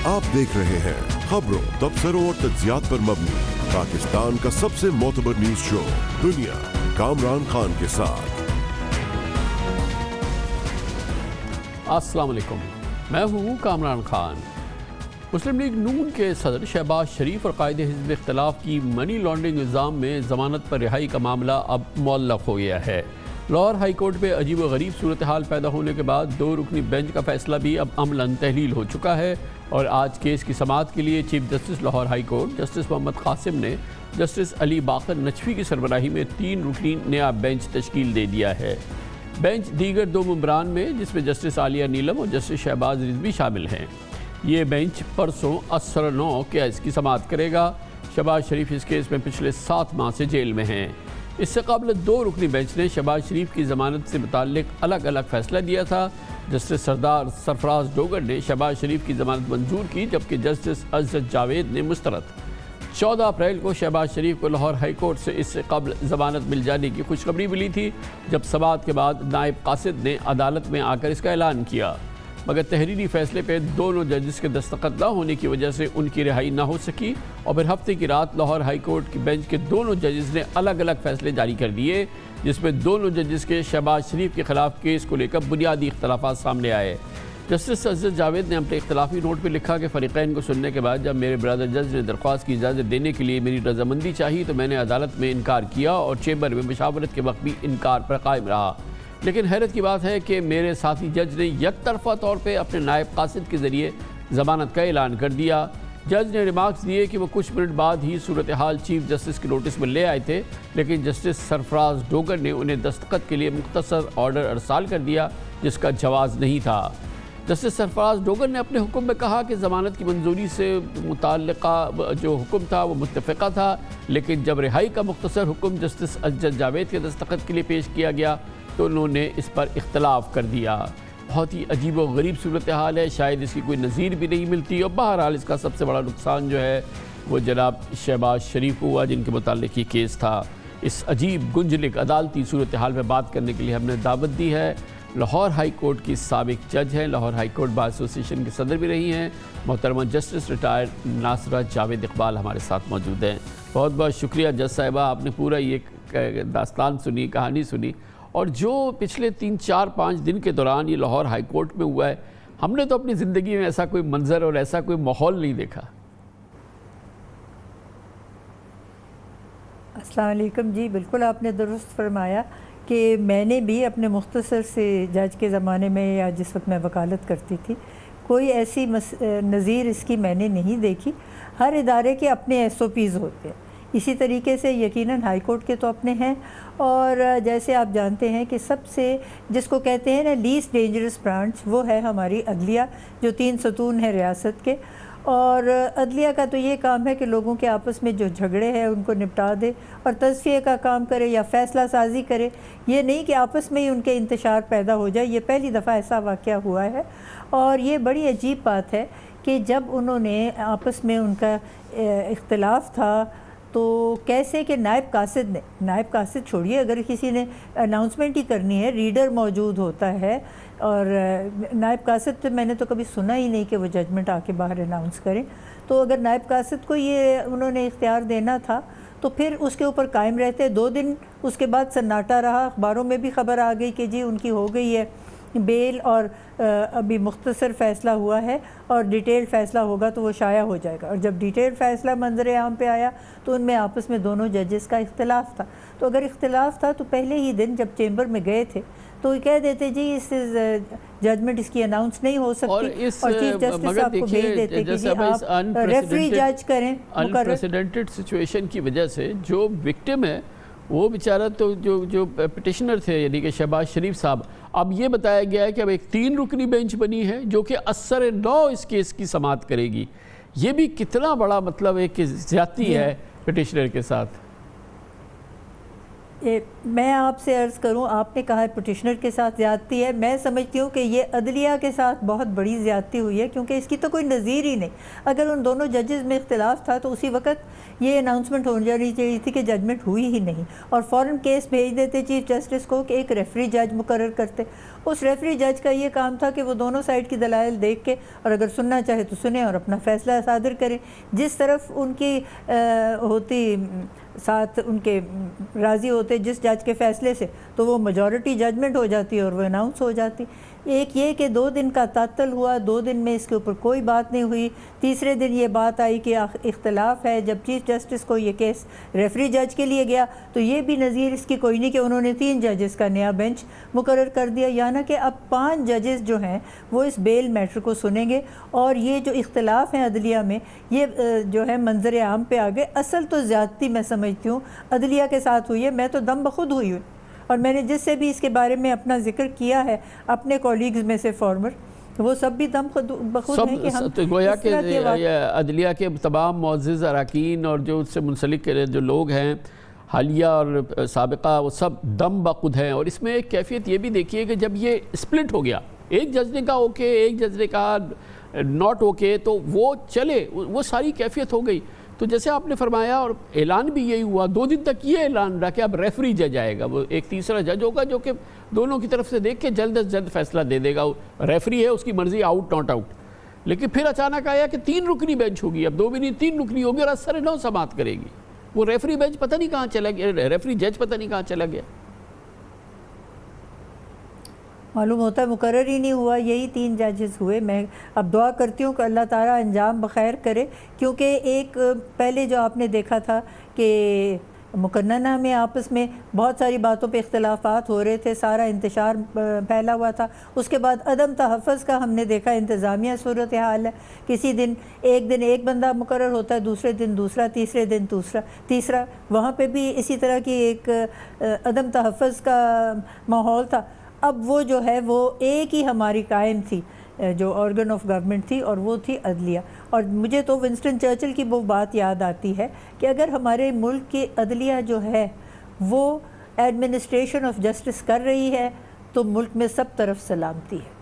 आप देख रहे हैं खबरों, तबसरों और तज्जियात पर मबनी पाकिस्तान का सबसे मोतबर न्यूज शो दुनिया, कामरान खान के साथ। अस्सलाम वालेकुम, मैं हूँ कामरान खान। मुस्लिम लीग नून के सदर शहबाज शरीफ और कायदे हिज़्ब इख्तिलाफ की मनी लॉन्ड्रिंग इल्ज़ाम में ज़मानत पर रिहाई का मामला अब मुअल्लक़ हो गया है। लाहौर हाई कोर्ट में अजीब व गरीब सूरत हाल पैदा होने के बाद 2 रुकनी बेंच का फैसला भी अब अमलन तहलील हो चुका है और आज केस की समाअत के लिए chief justice Lahore high court justice Mohammad Qasim ने जस्टिस अली बाकर नचवी की सरबराही में 3 रुकनी नया बेंच तश्कील दे दिया है। बेंच दीगर 2 मेंबरान में जिसमें जस्टिस आलिया नीलम और जस्टिस शहबाज रिजवी शामिल हैं। ये बेंच परसों असर 9 केस की समाअत करेगा। शहबाज शरीफ इस केस में पिछले 7 माह से जेल में हैं। इससे कबल 2 रुकनी बेंच ने शहबाज शरीफ की ज़मानत से मुताल्लिक अलग अलग फैसला दिया था। जस्टिस सरदार सरफराज डोगर ने शहबाज शरीफ की ज़मानत मंजूर की, जबकि जस्टिस अजरत जावेद ने मुस्तरद। 14 अप्रैल को शहबाज शरीफ को लाहौर हाई कोर्ट से इससे कबल ज़मानत मिल जाने की खुशखबरी मिली थी, जब समाअत के बाद नायब कासिद ने अदालत में आकर इसका ऐलान किया, मगर तहरीरी फैसले पे दोनों जजेस के दस्तखत न होने की वजह से उनकी रिहाई ना हो सकी और फिर हफ्ते की रात लाहौर हाई कोर्ट की बेंच के दोनों जजेस ने अलग अलग फैसले जारी कर दिए, जिसमें दोनों जजेस के शहबाज शरीफ के खिलाफ केस को लेकर बुनियादी इख्तलाफात सामने आए। जस्टिस अजरत जावेद ने अपने इख्तलाफी नोट पर लिखा कि फ़रीक़ैन को सुनने के बाद जब मेरे ब्रदर जज ने दरख्वास्त की इजाज़त देने के लिए मेरी रजामंदी चाहिए तो मैंने अदालत में इनकार किया और चेंबर में मुशावरत के वक्त भी इनकार पर कायम रहा। लेकिन हैरत की बात है कि मेरे साथी जज ने यकतरफा तौर पे अपने नायब कासिद के ज़रिए ज़मानत का ऐलान कर दिया। जज ने रिमार्क्स दिए कि वो कुछ मिनट बाद ही सूरत हाल चीफ जस्टिस के नोटिस में ले आए थे, लेकिन जस्टिस सरफराज डोगर ने उन्हें दस्तखत के लिए मुख्तसर ऑर्डर अरसाल कर दिया जिसका जवाज़ नहीं था। जस्टिस सरफराज डोगर ने अपने हुक्म में कहा कि ज़मानत की मंजूरी से मुताल्लिक़ा जो हुक्म था वो मुत्तफ़िक़ा था, लेकिन जब रिहाई का मुख्तसर हुक्म जस्टिस अजरत जावेद के दस्तखत के लिए पेश किया गया तो उन्होंने इस पर इख्तलाफ कर दिया। बहुत ही अजीब व गरीब सूरत हाल है, शायद इसकी कोई नज़ीर भी नहीं मिलती और बहरहाल इसका सबसे बड़ा नुकसान जो है वो जनाब शहबाज शरीफ हुआ, जिनके मुताल्लिक़ ये केस था। इस अजीब गुंजलिक अदालती सूरत हाल में बात करने के लिए हमने दावत दी है लाहौर हाई कोर्ट की साबिक जज हैं, Lahore high court bar association के सदर भी रही हैं, मोहतरमा जस्टिस रिटायर्ड नासरा जावेद इकबाल हमारे साथ मौजूद हैं। बहुत बहुत शुक्रिया जज साहिबा, आपने पूरा ये दास्तान सुनी, कहानी सुनी और जो पिछले 3, 4, 5 दिन के दौरान ये लाहौर हाई कोर्ट में हुआ है, हमने तो अपनी ज़िंदगी में ऐसा कोई मंजर और ऐसा कोई माहौल नहीं देखा। अस्सलाम वालेकुम जी, बिल्कुल आपने दुरुस्त फरमाया कि मैंने भी अपने मुख्तसर से जज के ज़माने में या जिस वक्त मैं वकालत करती थी कोई ऐसी नज़ीर इसकी मैंने नहीं देखी। हर इदारे के अपने SOPs होते हैं, इसी तरीके से यकीनन हाई कोर्ट के तो अपने हैं और जैसे आप जानते हैं कि सबसे जिसको कहते हैं ना लीस्ट डेंजरस ब्रांच वो है हमारी अदलिया, जो 3 सतून है रियासत के। और अदलिया का तो ये काम है कि लोगों के आपस में जो झगड़े हैं उनको निपटा दे और तज़किये का काम करे या फ़ैसला साजी करे, ये नहीं कि आपस में ही उनके इंतशार पैदा हो जाए। ये पहली दफ़ा ऐसा वाक़या हुआ है और ये बड़ी अजीब बात है कि जब उन्होंने आपस में उनका इख्तिलाफ़ था तो कैसे कि नायब कासिद छोड़िए, अगर किसी ने अनाउंसमेंट ही करनी है रीडर मौजूद होता है और नायब कासिद तो मैंने तो कभी सुना ही नहीं कि वो जजमेंट आके बाहर अनाउंस करें। तो अगर नायब कासिद को ये उन्होंने इख्तियार देना था तो फिर उसके ऊपर कायम रहते। 2 दिन उसके बाद सन्नाटा रहा, अखबारों में भी खबर आ गई कि जी उनकी हो गई है बेल और अभी मुख्तसर फ़ैसला हुआ है और डिटेल फ़ैसला होगा तो वो शाया हो जाएगा। और जब डिटेल फ़ैसला मंजर आम पे आया तो उनमें आपस में दोनों जजेस का इख्तिलाफ़ था। तो अगर इख्तिलाफ़ था तो पहले ही दिन जब चेंबर में गए थे तो कह देते जी इस जजमेंट इसकी अनाउंस नहीं हो सकती और चीफ जस्टिस आपको भेज देते कि जी आप रेफरी जज करें। अनप्रेसिडेंटेड सिचुएशन की वजह से जो विक्टिम है वो बेचारा तो जो पिटिशनर थे यानी कि शहबाज शरीफ साहब, अब ये बताया गया है कि अब एक 3 रुकनी बेंच बनी है जो कि असर 9 इस केस की समाअत करेगी। ये भी कितना बड़ा मतलब है कि ज़्यादती है पिटिशनर के साथ। मैं आपसे अर्ज़ करूं, आपने कहा है पिटिशनर के साथ ज़्यादती है। मैं समझती हूं कि ये अदलिया के साथ बहुत बड़ी ज़्यादती हुई है, क्योंकि इसकी तो कोई नज़ीर ही नहीं। अगर उन दोनों जजेस में इख्तिलाफ था तो उसी वक्त ये अनाउंसमेंट हो जानी चाहिए थी कि जजमेंट हुई ही नहीं, और फ़ौरन केस भेज देते चीफ जस्टिस को कि एक रेफरी जज मुकर्रर करते। उस रेफरी जज का ये काम था कि वो दोनों साइड की दलाइल देख के, और अगर सुनना चाहे तो सुने और अपना फ़ैसला सादर करें। जिस तरफ उनकी होती साथ उनके राज़ी होते जिस जज के फ़ैसले से, तो वो मेजॉरिटी जजमेंट हो जाती और वो अनाउंस हो जाती। एक ये कि 2 दिन का तातल हुआ, 2 दिन में इसके ऊपर कोई बात नहीं हुई। तीसरे दिन ये बात आई कि इख्तलाफ है। जब चीफ जस्टिस को ये केस रेफरी जज के लिए गया तो ये भी नज़ीर इसकी कोई नहीं कि उन्होंने 3 जजेस का नया बेंच मुकर्रर कर दिया। यानी कि अब 5 जजेस जो हैं वो इस बेल मैटर को सुनेंगे, और ये जो इख्तलाफ हैं अदलिया में, ये जो है मंजर आम पे आ गए। असल तो ज़्यादती मैं समझती हूँ अदलिया के साथ हुई है। मैं तो दम बखुद हुई हूँ, और मैंने जिससे भी इसके बारे में अपना जिक्र किया है अपने कॉलीग्स में से फॉर्मर, वो सब भी दम बखुद हैं कि हम तो गोया के अदलिया के तमाम मुअज़्ज़िज़ अरकान और जो उससे मुंसलिक जो लोग हैं हालिया और साबिका, वो सब दम बखुद हैं। और इसमें एक कैफियत ये भी देखिए कि जब ये स्प्लिट हो गया, एक जज ने कहा ओके, एक जज ने कहा नॉट ओके, तो वो चले, वो सारी कैफियत हो गई। तो जैसे आपने फरमाया, और ऐलान भी यही हुआ, 2 दिन तक ये ऐलान रहा कि अब रेफरी जज आएगा, वो एक तीसरा जज होगा जो कि दोनों की तरफ से देख के जल्द से जल्द फैसला दे देगा। रेफरी है, उसकी मर्जी, आउट नॉट आउट। लेकिन फिर अचानक आया कि 3 रुकनी बेंच होगी, अब 2 भी नहीं 3 रुकनी होगी, और असर 9 समात करेगी। वो रेफरी बेंच पता नहीं कहाँ चला गया, रेफरी जज पता नहीं कहाँ चला गया, मालूम होता है मुकर्रर ही नहीं हुआ। यही 3 जजेस हुए। मैं अब दुआ करती हूँ कि अल्लाह ताला अंजाम बखैर करे, क्योंकि एक पहले जो आपने देखा था कि मुकन्नना में आपस में बहुत सारी बातों पे इख्तलाफात हो रहे थे, सारा इंतशार फैला हुआ था। उसके बाद अदम तहफ़्फ़ुज़ का हमने देखा, इंतज़ामिया सूरत हाल है। किसी दिन एक बंदा मुकर्रर होता है, दूसरे दिन दूसरा, तीसरे दिन तीसरा। वहाँ पे भी इसी तरह की एक अदम तहफ़्फ़ुज़ का माहौल था। अब वो जो है वो एक ही हमारी कायम थी जो ऑर्गन ऑफ गवर्नमेंट थी, और वो थी अदलिया। और मुझे तो विंस्टन चर्चिल की वो बात याद आती है कि अगर हमारे मुल्क की अदलिया जो है वो एडमिनिस्ट्रेशन ऑफ जस्टिस कर रही है तो मुल्क में सब तरफ सलामती है।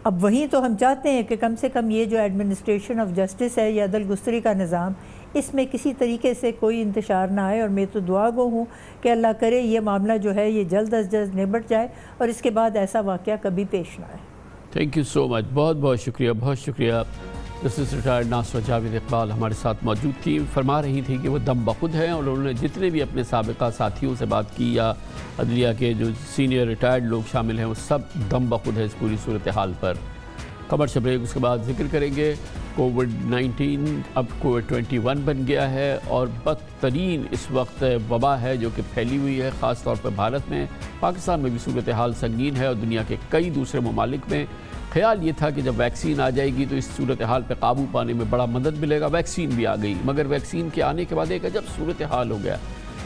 अब वहीं तो हम चाहते हैं कि कम से कम ये जो एडमिनिस्ट्रेशन ऑफ जस्टिस है या अदल गुस्तरी का निज़ाम, इसमें किसी तरीके से कोई इंतशार ना आए। और मैं तो दुआ गो हूँ कि अल्लाह करे ये मामला जो है ये जल्द अज जल्द निबट जाए और इसके बाद ऐसा वाक़या कभी पेश ना आए। थैंक यू सो मच, बहुत बहुत शुक्रिया, बहुत शुक्रिया। जस्टिस रिटायर्ड नासरा जावेद इकबाल हमारे साथ मौजूद थी, फरमा रही थी कि वो दम बखुद हैं, और उन्होंने जितने भी अपने साबिका साथियों से बात की या अदलिया के जो सीनियर रिटायर्ड लोग शामिल हैं वो सब दम बखुद है इस पूरी सूरत हाल पर। खबर से ब्रेक, उसके बाद जिक्र करेंगे कोविड-19 अब कोविड-21 बन गया है, और बदतरीन इस वक्त वबा है जो कि फैली हुई है, ख़ास तौर पर भारत में। पाकिस्तान में भी सूरत हाल संगीन है, और दुनिया के कई दूसरे ममालिक में। ख्याल ये था कि जब वैक्सीन आ जाएगी तो इस सूरत हाल पर काबू पाने में बड़ा मदद मिलेगा। वैक्सीन भी आ गई, मगर वैक्सीन के आने के बाद एक अजब सूरत हाल हो गया।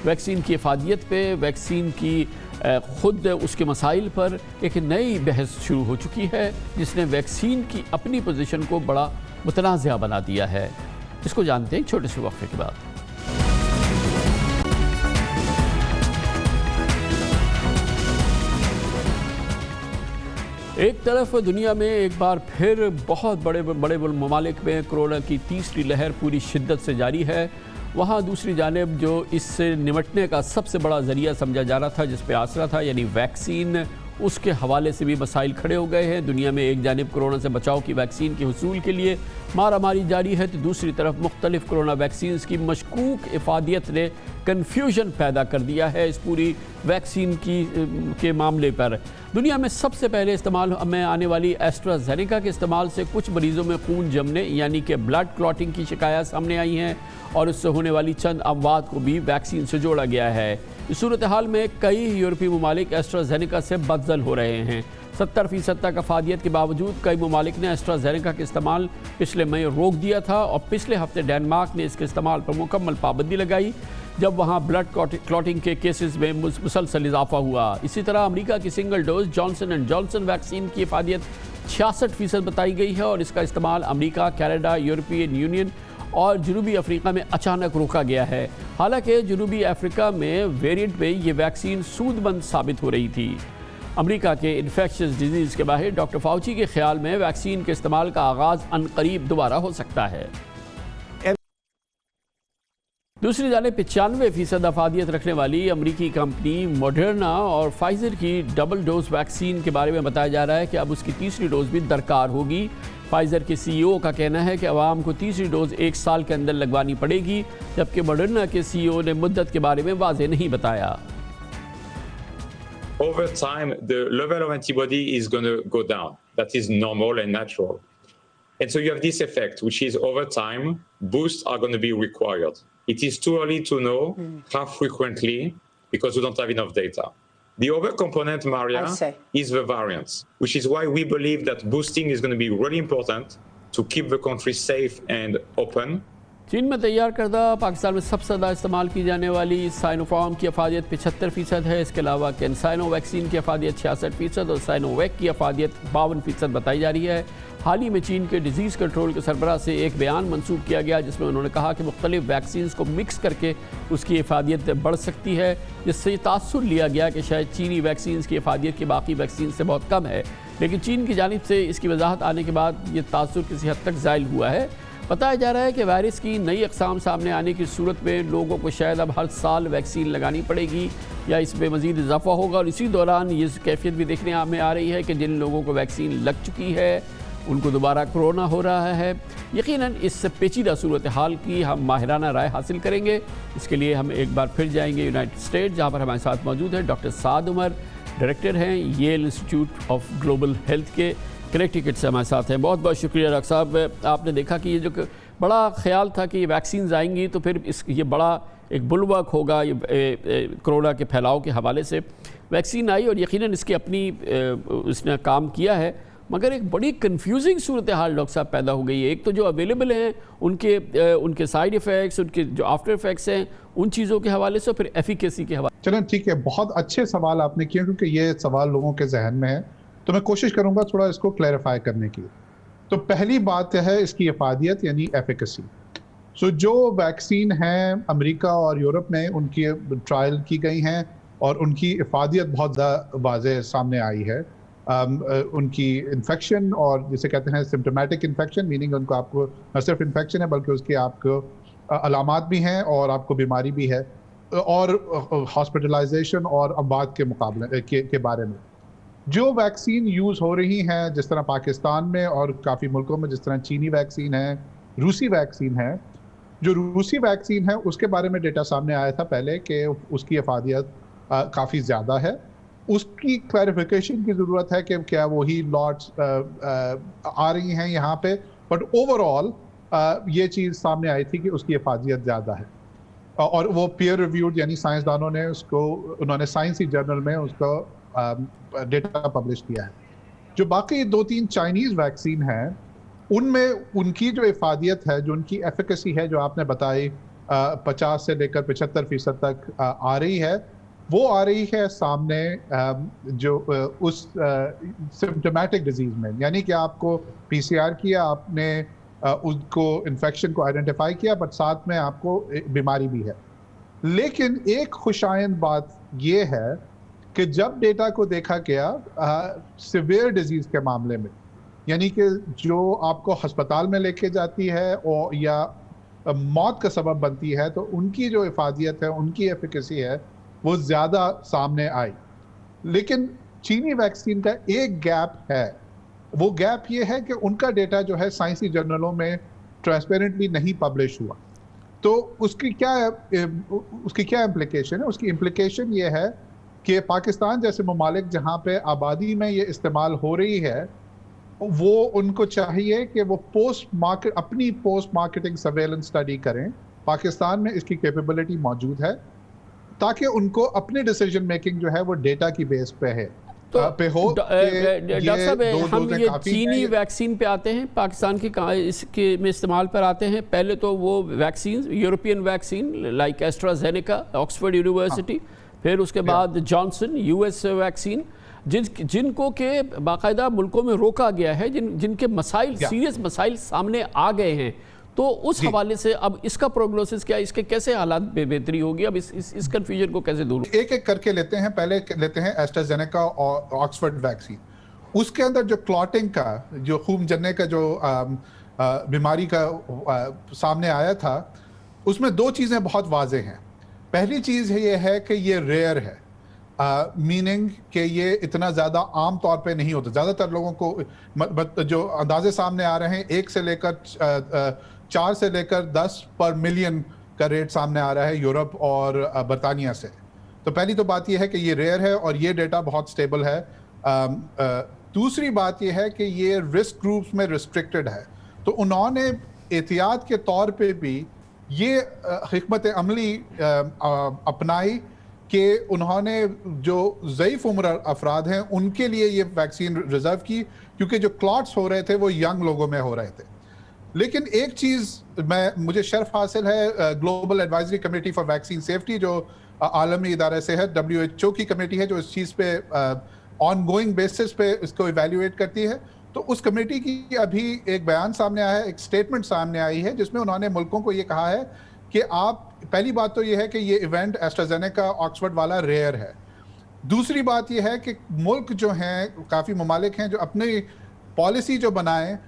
वैक्सीन की इफादियत पे, वैक्सीन की ख़ुद उसके मसाइल पर एक नई बहस शुरू हो चुकी है, जिसने वैक्सीन की अपनी पोजीशन को बड़ा मुतनाज़ा बना दिया है। इसको जानते हैं छोटे से वक्फे के बाद। एक तरफ दुनिया में एक बार फिर बहुत बड़े बड़े ममालिक में कोरोना की तीसरी लहर पूरी शिद्दत से जारी है। वहाँ दूसरी जानिब जो इससे निमटने का सबसे बड़ा ज़रिया समझा जा रहा था, जिस पे आसरा था, यानी वैक्सीन, उसके हवाले से भी मसाइल खड़े हो गए हैं। दुनिया में एक जानिब कोरोना से बचाव की वैक्सीन के हुसूल के लिए मारा मारी जारी है, तो दूसरी तरफ मुख्तलिफ कोरोना वैक्सीन की मशकूक इफादियत ने कन्फ्यूजन पैदा कर दिया है इस पूरी वैक्सीन के मामले पर। दुनिया में सबसे पहले इस्तेमाल में आने वाली एस्ट्राजेनेका के इस्तेमाल से कुछ मरीज़ों में खून जमने यानी कि ब्लड क्लॉटिंग की शिकायत सामने आई हैं, और उससे होने वाली चंद अमवात को भी वैक्सीन से जोड़ा गया है। इस सूरत हाल में कई यूरोपीय ममालिक एस्ट्राजेनेका से बदजल हो रहे हैं। 70% तक अफादियत के बावजूद कई ममालिक ने एस्ट्राजेनेका का इस्तेमाल पिछले मई रोक दिया था, और पिछले हफ्ते डेनमार्क ने इसके इस्तेमाल पर मुकम्मल पाबंदी लगाई जब वहाँ ब्लड क्लॉटिंग के केसेस में मुसलसल इजाफा हुआ। इसी तरह अमेरिका की single dose Johnson and Johnson vaccine की इफादियत 66% बताई गई है, और इसका इस्तेमाल अमेरिका, कनाडा, यूरोपियन यूनियन और जनूबी अफ्रीका में अचानक रोका गया है। हालांकि जनूबी अफ्रीका में वेरिएंट में ये वैक्सीन सूदमंद साबित हो रही थी। अमेरिका के इन्फेक्शियस डिजीज़ के माहिर डॉक्टर फाउची के ख्याल में वैक्सीन के इस्तेमाल का आगाज़ अनकरीब दोबारा हो सकता है। दूसरी जाने 95% अफादियत रखने वाली अमरीकी कंपनी मॉडर्ना और फाइजर की डबल डोज वैक्सीन के बारे में बताया जा रहा है कि अब उसकी तीसरी डोज भी दरकार होगी। फाइजर के CEO का कहना है कि अवाम को तीसरी डोज 1 साल के अंदर लगवानी पड़ेगी, जबकि मॉडर्ना के CEO ने मुद्दत के बारे में वाज़ेह नहीं बताया। Over time, the level of antibody is going to go down. That is normal and natural. And so you have this effect, which is over time, boosts are going to be required. It is too early to know how frequently, because we don't have enough data. The other component, Maria, is the variants, which is why we believe that boosting is going to be really important to keep the country safe and open. चीन में तैयार करदा पाकिस्तान में सबसे ज़्यादा इस्तेमाल की जाने वाली साइनोफार्म की अफादियत 75% है। इसके अलावा कैंसाइनो वैक्सीन की अफादियत 66% और साइनोवैक की अफादियत 52% बताई जा रही है। हाल ही में चीन के डिजीज़ कंट्रोल के सरबराह से एक बयान मंसूब किया गया, जिसमें उन्होंने कहा कि मुख्तलिफ वैक्सीन को मिक्स करके उसकी अफादियत बढ़ सकती है, जिससे तासुर लिया गया कि शायद चीनी वैक्सीन की अफादियत की बाकी वैक्सीन से बहुत कम है। लेकिन चीन की जानिब से इसकी वजाहत आने के बाद ये तासुर किसी हद तक ज़ाइल हुआ है। बताया जा रहा है कि वायरस की नई अक़साम सामने आने की सूरत में लोगों को शायद अब हर साल वैक्सीन लगानी पड़ेगी या इसमें मज़ीद इजाफा होगा। और इसी दौरान ये कैफियत भी देखने में आ रही है कि जिन लोगों को वैक्सीन लग चुकी है उनको दोबारा कोरोना हो रहा है। यकीनन इस पेचीदा सूरत हाल की हम माहिराना राय हासिल करेंगे। इसके लिए हम एक बार फिर जाएंगे यूनाइटेड स्टेट, जहाँ पर हमारे साथ मौजूद है डॉक्टर साद उमर, डायरेक्टर हैं Yale Institute of Global Health के, कनेक्टिकट से हमारे साथ हैं। बहुत बहुत शुक्रिया डॉक्टर साहब। आपने देखा कि ये जो बड़ा ख्याल था कि ये वैक्सीन आएंगी तो फिर ये बड़ा एक बुलवर्क होगा ये कोरोना के फैलाव के हवाले से, वैक्सीन आई और यकीनन इसकी अपनी उसने काम किया है, मगर एक बड़ी कंफ्यूजिंग सूरत हाल डॉक्टर साहब पैदा हो गई है। एक तो जो अवेलेबल हैं उनके साइड इफ़ेक्ट्स, उनके जो आफ्टर इफ़ेक्ट्स हैं, उन चीज़ों के हवाले से, फिर एफिकेसी के हवाले। चलें ठीक है, बहुत अच्छे सवाल आपने किए क्योंकि ये सवाल लोगों के जहन में है, तो मैं कोशिश करूंगा थोड़ा इसको क्लैरिफाई करने की। तो पहली बात है इसकी अफादियत यानी एफिकेसी। सो जो वैक्सीन हैं अमेरिका और यूरोप में उनकी ट्रायल की गई हैं और उनकी अफादियत बहुत ज़्यादा वाज़ेह सामने आई है। उनकी इन्फेक्शन और जिसे कहते हैं सिम्टोमेटिक इन्फेक्शन, मीनिंग उनको आपको न सिर्फ इन्फेक्शन है बल्कि उसके आपको अलामात भी हैं और आपको बीमारी भी है, और हॉस्पिटलाइजेशन और अमवात के मुकाबले के बारे में जो वैक्सीन यूज़ हो रही हैं, जिस तरह पाकिस्तान में और काफ़ी मुल्कों में, जिस तरह चीनी वैक्सीन है, रूसी वैक्सीन है। जो रूसी वैक्सीन है उसके बारे में डेटा सामने आया था पहले कि उसकी अफादियत काफ़ी ज़्यादा है। उसकी क्लैरिफिकेशन की ज़रूरत है कि क्या वही लॉट्स आ रही हैं यहाँ पे, बट ओवरऑल ये चीज़ सामने आई थी कि उसकी अफादियत ज़्यादा है और वो पीयर रिव्यूड यानी साइंसदानों ने उसको, उन्होंने साइंसी जर्नल में उसको डेटा पब्लिश किया है। जो बाकी 2-3 चाइनीज़ वैक्सीन हैं उनमें उनकी जो इफादियत है, जो उनकी एफिकेसी है, जो आपने बताई 50 से लेकर 75% तक आ रही है, वो आ रही है सामने जो उस सिम्टोमेटिक डिजीज़ में, यानी कि आपको PCR किया, आपने उसको इन्फेक्शन को आइडेंटिफाई किया, बट साथ में आपको बीमारी भी है। लेकिन एक खुशाइंद बात ये है कि जब डेटा को देखा गया सिवियर डिजीज़ के मामले में, यानी कि जो आपको अस्पताल में लेके जाती है और या मौत का सबब बनती है, तो उनकी जो इफादियत है, उनकी एफिकेसी है, वो ज़्यादा सामने आई। लेकिन चीनी वैक्सीन का एक गैप है, वो गैप ये है कि उनका डेटा जो है साइंसी जर्नलों में ट्रांसपेरेंटली नहीं पब्लिश हुआ। तो उसकी क्या इम्प्लिकेशन है? उसकी इम्प्लिकेशन ये है कि पाकिस्तान जैसे ममालिक जहाँ पे आबादी में ये इस्तेमाल हो रही है, वो उनको चाहिए कि वो अपनी पोस्ट मार्केटिंग सर्वेलेंस स्टडी करें। पाकिस्तान में इसकी कैपेबिलिटी मौजूद है ताकि उनको अपनी डिसीजन मेकिंग जो है वो डेटा की बेस पे है। तो डॉक्टर साहब, हम ये चीनी वैक्सीन पे आते हैं, पाकिस्तान की इसके में इस्तेमाल पर आते हैं। पहले तो वो vaccine European vaccine like AstraZeneca Oxford university, फिर उसके बाद जॉनसन US वैक्सीन, जिनको के बाकायदा मुल्कों में रोका गया है, जिनके मसाइल सीरियस मसाइल सामने आ गए हैं। तो उस हवाले से अब इसका प्रोग्नोसिस क्या, इसके कैसे हालात बेहतरी होगी, अब इस कंफ्यूजन को कैसे दूर? एक एक करके लेते हैं। पहले लेते हैं एस्ट्राजेनेका और ऑक्सफोर्ड वैक्सीन। उसके अंदर जो क्लॉटिंग का, जो खून जमने का जो बीमारी का सामने आया था, उसमें दो चीज़ें बहुत वाज़ेह हैं। पहली चीज़ ये है कि ये रेयर है, मीनिंग कि ये इतना ज़्यादा आम तौर पे नहीं होता। ज़्यादातर लोगों को जो अंदाजे सामने आ रहे हैं, 1 से लेकर 4 से लेकर 10 पर मिलियन का रेट सामने आ रहा है यूरोप और बरतानिया से। तो पहली तो बात ये है कि ये रेयर है और ये डेटा बहुत स्टेबल है। दूसरी बात ये है कि ये रिस्क ग्रुप्स में रिस्ट्रिक्टेड है, तो उन्होंने एहतियात के तौर पे भी ये हिकमत अमली अपनाई कि उन्होंने जो ज़ईफ़ उम्र अफराद हैं उनके लिए ये वैक्सीन रिजर्व की, क्योंकि जो क्लॉट्स हो रहे थे वो यंग लोगों में हो रहे थे। लेकिन एक चीज़ मुझे शर्फ हासिल है, global advisory committee for vaccine safety जो आलमी इदारे से है, WHO की कमेटी है जो इस चीज़ पे ऑन गोइंग बेसिस पे इसको इवेल्युएट करती है। तो उस कमेटी की अभी एक बयान सामने आया है, एक स्टेटमेंट सामने आई है, जिसमें उन्होंने मुल्कों को ये कहा है कि आप, पहली बात तो ये है कि ये इवेंट एस्ट्राजेनेका ऑक्सफोर्ड वाला रेयर है। दूसरी बात ये है कि मुल्क जो हैं, काफ़ी ममालिक हैं जो अपनी पॉलिसी जो बनाएं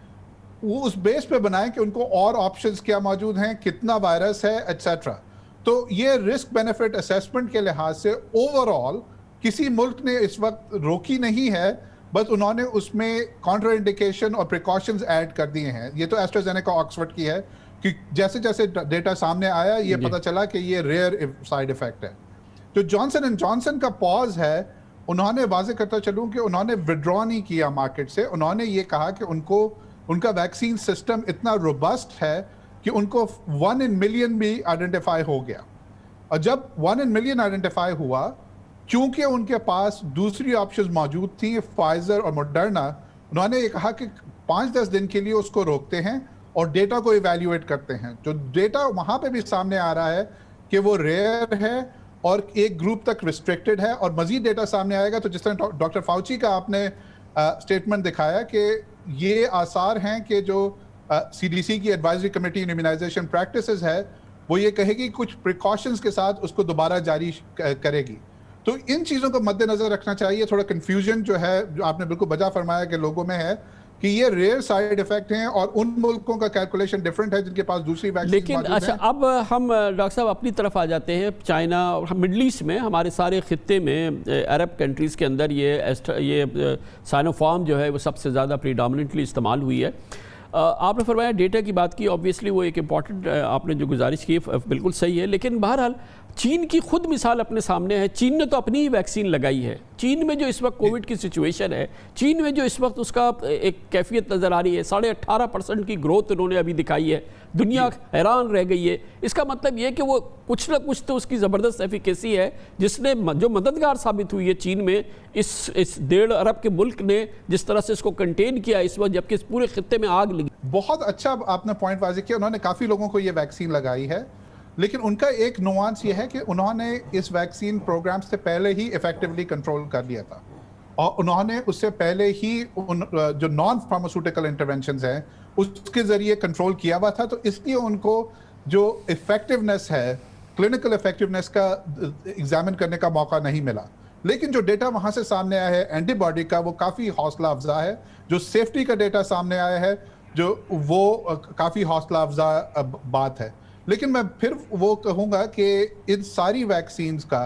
वो उस बेस पे बनाएं कि उनको और ऑप्शंस क्या मौजूद हैं, कितना वायरस है, एट्सेट्रा। तो ये रिस्क बेनिफिट असेसमेंट के लिहाज से ओवरऑल किसी मुल्क ने इस वक्त रोकी नहीं है, बस उन्होंने उसमें काउंटर इंडिकेशन और प्रिकॉशंस ऐड कर दिए हैं। ये तो एस्ट्राजेनेका ऑक्सफोर्ड की है कि जैसे जैसे डेटा सामने आया ये पता चला कि ये रेयर साइड इफेक्ट है। जो जॉनसन एंड जॉनसन का पॉज है, उन्होंने वाजे करता चलूं कि उन्होंने विड्रॉ नहीं किया मार्केट से। उन्होंने ये कहा कि उनका वैक्सीन सिस्टम इतना रोबस्ट है कि उनको 1 in million भी आइडेंटिफाई हो गया। और जब 1 in million आइडेंटिफाई हुआ, क्योंकि उनके पास दूसरी ऑप्शंस मौजूद थी, फाइजर और मॉडर्ना, उन्होंने ये कहा कि 5-10 दिन के लिए उसको रोकते हैं और डेटा को इवैल्यूएट करते हैं। जो डेटा वहाँ पे भी सामने आ रहा है कि वो रेयर है और एक ग्रुप तक रिस्ट्रिक्टेड है, और मजीद डेटा सामने आएगा। तो जिस तरह डॉक्टर फाउची का आपने स्टेटमेंट दिखाया कि ये आसार हैं कि जो CDC की एडवाइजरी कमेटी इन इम्यूनाइजेशन प्रैक्टिसेस है, वो ये कहेगी कुछ प्रिकॉशंस के साथ उसको दोबारा जारी करेगी। तो इन चीज़ों को मद्देनजर रखना चाहिए। थोड़ा कंफ्यूजन जो है, जो आपने बिल्कुल बजा फरमाया कि लोगों में है कि ये रेयर साइड इफेक्ट हैं और उन मुल्कों का कैलकुलेशन डिफरेंट है जिनके पास दूसरी वैक्सीन। लेकिन अच्छा, अब हम डॉक्टर साहब अपनी तरफ आ जाते हैं। चाइना और मिडल ईस्ट में, हमारे सारे खित्ते में, अरब कंट्रीज़ के अंदर ये साइनोफार्म जो है वो सबसे ज़्यादा प्रीडोमिनेंटली इस्तेमाल हुई है। आपने फरमाया डेटा की बात की, ऑब्वियसली वो एक इम्पॉर्टेंट आपने जो गुजारिश की बिल्कुल सही है। लेकिन बहरहाल चीन की खुद मिसाल अपने सामने है। चीन ने तो अपनी ही वैक्सीन लगाई है। चीन में जो इस वक्त कोविड की सिचुएशन है, चीन में जो इस वक्त उसका एक कैफियत नज़र आ रही है, 18.5% की ग्रोथ उन्होंने अभी दिखाई है, दुनिया हैरान रह गई है। इसका मतलब ये कि वो कुछ ना कुछ तो उसकी ज़बरदस्त एफिकेसी है, जिसने जो मददगार साबित हुई है चीन में। इस 1.5 अरब के मुल्क ने जिस तरह से इसको कंटेन किया इस वक्त, जबकि इस पूरे खित्ते में आग लगी। बहुत अच्छा आपने पॉइंट वाज़ेह किया। उन्होंने काफ़ी लोगों को ये वैक्सीन लगाई है, लेकिन उनका एक नुआंस ये है कि उन्होंने इस वैक्सीन प्रोग्राम से पहले ही इफेक्टिवली कंट्रोल कर लिया था, और उन्होंने उससे पहले ही जो नॉन फार्मास्यूटिकल इंटरवेंशंस हैं उसके ज़रिए कंट्रोल किया हुआ था। तो इसलिए उनको जो इफेक्टिवनेस है, क्लिनिकल इफेक्टिवनेस का एग्जामिन करने का मौका नहीं मिला। लेकिन जो डेटा वहाँ से सामने आया है एंटीबॉडी का, वो काफ़ी हौसला अफजा है। जो सेफ्टी का डेटा सामने आया है, जो वो काफ़ी हौसला अफजा बात है। लेकिन मैं फिर वो कहूँगा कि इन सारी वैक्सीन्स का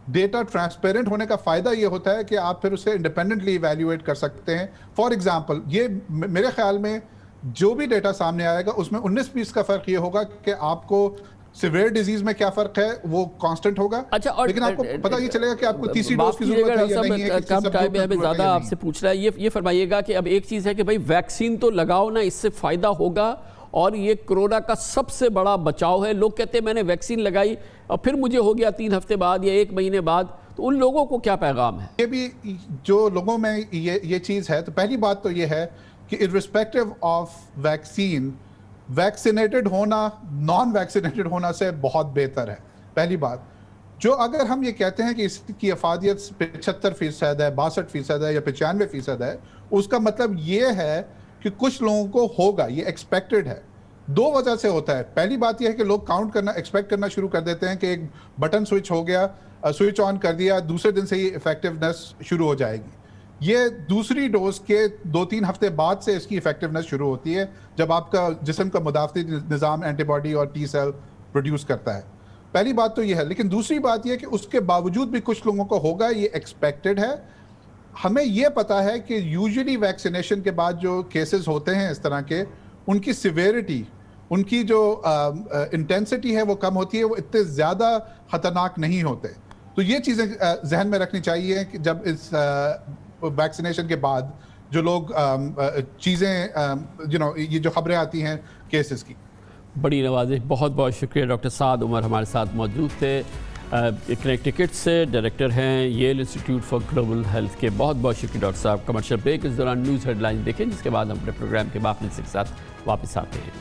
डेटा ट्रांसपेरेंट होने का फ़ायदा ये होता है कि आप फिर उसे इंडिपेंडेंटली इवैल्यूएट कर सकते हैं। फॉर एग्जांपल, ये मेरे ख्याल में जो भी डेटा सामने आएगा उसमें 19-20 का फ़र्क ये होगा कि आपको सिवियर डिजीज में क्या फ़र्क है वो कांस्टेंट होगा। अच्छा, और लेकिन आपको पता ये चलेगा कि आपको तीसरी डोज की ज़रूरत है या नहीं है। कम टाइम में हमें ज़्यादा आपसे पूछ रहा है, ये फरमाइएगा कि अब एक चीज़ है कि भाई वैक्सीन तो लगाओ ना, इससे फ़ायदा होगा, और ये कोरोना का सबसे बड़ा बचाव है। लोग कहते हैं मैंने वैक्सीन लगाई और फिर मुझे हो गया 3 हफ्ते बाद या 1 महीने बाद, तो उन लोगों को क्या पैगाम है? ये भी जो लोगों में ये चीज़ है, तो पहली बात तो ये है कि इर्रिस्पेक्टिव ऑफ वैक्सीन, वैक्सीनेटेड होना नॉन वैक्सीनेटेड होना से बहुत बेहतर है। पहली बात, जो अगर हम ये कहते हैं कि इसकी अफादियत 75% है, 62% है या 95% है, उसका मतलब ये है कि कुछ लोगों को होगा, ये एक्सपेक्टेड है। दो वजह से होता है। पहली बात यह है कि लोग काउंट करना, एक्सपेक्ट करना शुरू कर देते हैं कि एक बटन स्विच हो गया, स्विच ऑन कर दिया, दूसरे दिन से ही इफेक्टिवनेस शुरू हो जाएगी। ये दूसरी डोज के 2-3 हफ्ते बाद से इसकी इफेक्टिवनेस शुरू होती है, जब आपका जिस्म का मुदाफ़ती निज़ाम एंटीबॉडी और टी सेल प्रोड्यूस करता है। पहली बात तो ये है। लेकिन दूसरी बात यह कि उसके बावजूद भी कुछ लोगों को होगा, ये एक्सपेक्टेड है। हमें यह पता है कि यूजुअली वैक्सीनेशन के बाद जो केसेस होते हैं इस तरह के, उनकी सिवेरिटी, उनकी जो इंटेंसिटी है वो कम होती है, वो इतने ज़्यादा ख़तरनाक नहीं होते। तो ये चीज़ें जहन में रखनी चाहिए कि जब इस वैक्सीनेशन के बाद जो लोग चीज़ें ये जो खबरें आती हैं केसेस की। बड़ी नवाजिश, बहुत बहुत शुक्रिया। डॉक्टर साद उमर हमारे साथ मौजूद थे, कनेक्टिकट से डायरेक्टर हैं Yale Institute for Global Health के। बहुत बहुत शुक्रिया डॉक्टर साहब। कमर्शियल ब्रेक, इस दौरान न्यूज़ हेडलाइन देखें, जिसके बाद हम अपने प्रोग्राम के बाकी हिस्से के साथ वापस आते हैं।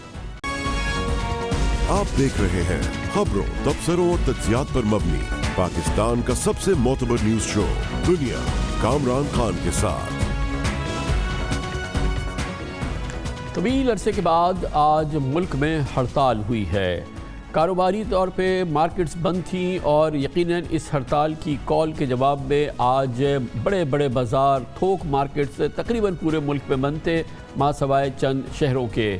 आप देख रहे हैं खबरों, तबसरों और तज्जियात पर मबनी पाकिस्तान का सबसे मोतबर न्यूज शो दुनिया, कामरान खान के साथ। तवील अरसे के बाद आज मुल्क में हड़ताल हुई है। कारोबारी तौर पे मार्केट्स बंद थी और यकीनन इस हड़ताल की कॉल के जवाब में आज बड़े बड़े बाज़ार, थोक मार्केट्स तकरीबन पूरे मुल्क में बंद थे, मासवाए चंद शहरों के।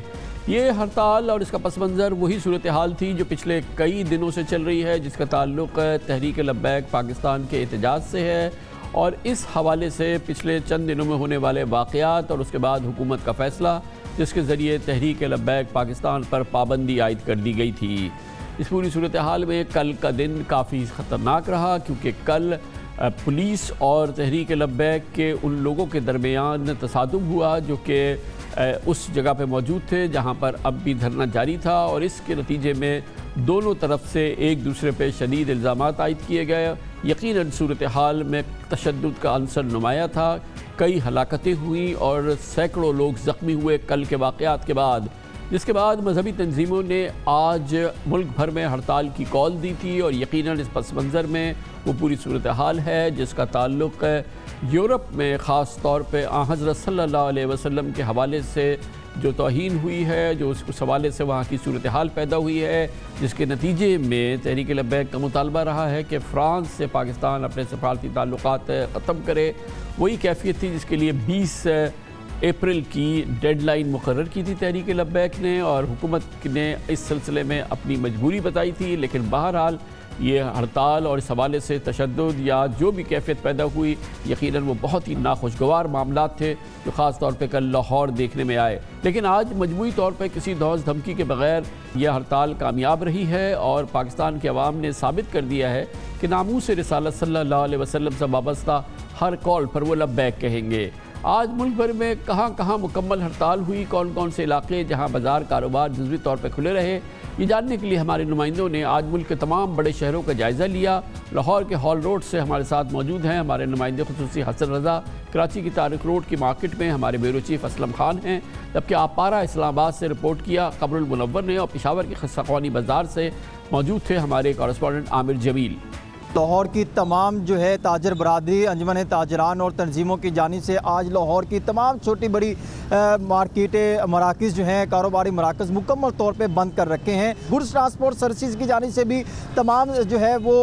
ये हड़ताल और इसका पस मंज़र वही सूरत हाल थी जो पिछले कई दिनों से चल रही है, जिसका ताल्लुक़ तहरीक लब्बैक पाकिस्तान के एहतजाज से है। और इस हवाले से पिछले चंद दिनों में होने वाले वाक़यात और उसके बाद हुकूमत का फ़ैसला, जिसके ज़रिए तहरीक लब्बैक पाकिस्तान पर पाबंदी आयद कर दी गई थी। इस पूरी सूरत हाल में कल का दिन काफ़ी ख़तरनाक रहा, क्योंकि कल पुलिस और तहरीक लब्बैक के उन लोगों के दरमियान तसादुम हुआ जो कि उस जगह पे मौजूद थे जहां पर अब भी धरना जारी था, और इसके नतीजे में दोनों तरफ से एक दूसरे पे शदीद इल्ज़ामात आयद किए गए। यकीनन सूरत हाल में तशद्दुद का अंसर नुमाया था, कई हलाकतें हुई और सैकड़ों लोग ज़ख्मी हुए कल के वाक़यात के बाद, जिसके बाद मजहबी तंजीमों ने आज मुल्क भर में हड़ताल की कॉल दी थी। और यकीनन इस पस मंज़र में वो पूरी सूरत हाल है जिसका ताल्लुक़ यूरोप में ख़ास तौर पे हज़रत सल्लल्लाहु अलैहि वसल्लम के हवाले से जो तौहीन हुई है, जो उस हवाले से वहाँ की सूरत हाल पैदा हुई है, जिसके नतीजे में तहरीक लब्बैक का मुतालबा रहा है कि फ़्रांस से पाकिस्तान अपने सफारती ताल्लुक़ात ख़त्म करे। वही कैफियत थी जिसके लिए 20 अप्रैल की डेडलाइन मुकर्रर की थी तहरीक लब्बैक ने, और हुकूमत ने इस सिलसिले में अपनी मजबूरी बताई थी। लेकिन बहरहाल ये हड़ताल और इस हवाले से तशद्दुद या जो भी कैफियत पैदा हुई, यकीनन वो बहुत ही नाखुशगवार मामलात थे जो ख़ास तौर पे कल लाहौर देखने में आए। लेकिन आज मजमूई तौर पे किसी धौस धमकी के बगैर यह हड़ताल कामयाब रही है, और पाकिस्तान के अवाम ने साबित कर दिया है कि नामूस रिसालत सल्लल्लाहु अलैहि वसल्लम से वाबस्ता हर कॉल पर वो लब्बैक कहेंगे। आज मुल्क भर में कहाँ कहाँ मुकम्मल हड़ताल हुई, कौन कौन से इलाके जहाँ बाज़ार कारोबार जुज़वी तौर पर खुले रहे, ये जानने के लिए हमारे नुमाइंदों ने आज मुल्क के तमाम बड़े शहरों का जायज़ा लिया। लाहौर के हॉल रोड से हमारे साथ मौजूद हैं हमारे नुमाइंदे खुसूसी हसन रज़ा, कराची की तारिक रोड की मार्केट में हमारे ब्यूरो चीफ असलम खान हैं, जबकि आपारा इस्लामाबाद से रिपोर्ट किया कमरुल मुनव्वर ने, और पेशावर की खस्साख्वानी बाज़ार से मौजूद थे हमारे कॉरेस्पॉन्डेंट आमिर जमील। लाहौर की तमाम जो है ताजर बरादरी, अंजुमन ताजरान और तंजीमों की जानिब से आज लाहौर की तमाम छोटी बड़ी मार्केटें, मराकज़ जो हैं, कारोबारी मराकज़ मुकम्मल तौर पे बंद कर रखे हैं। गुड्स ट्रांसपोर्ट सर्विसेज की जानिब से भी तमाम जो है वो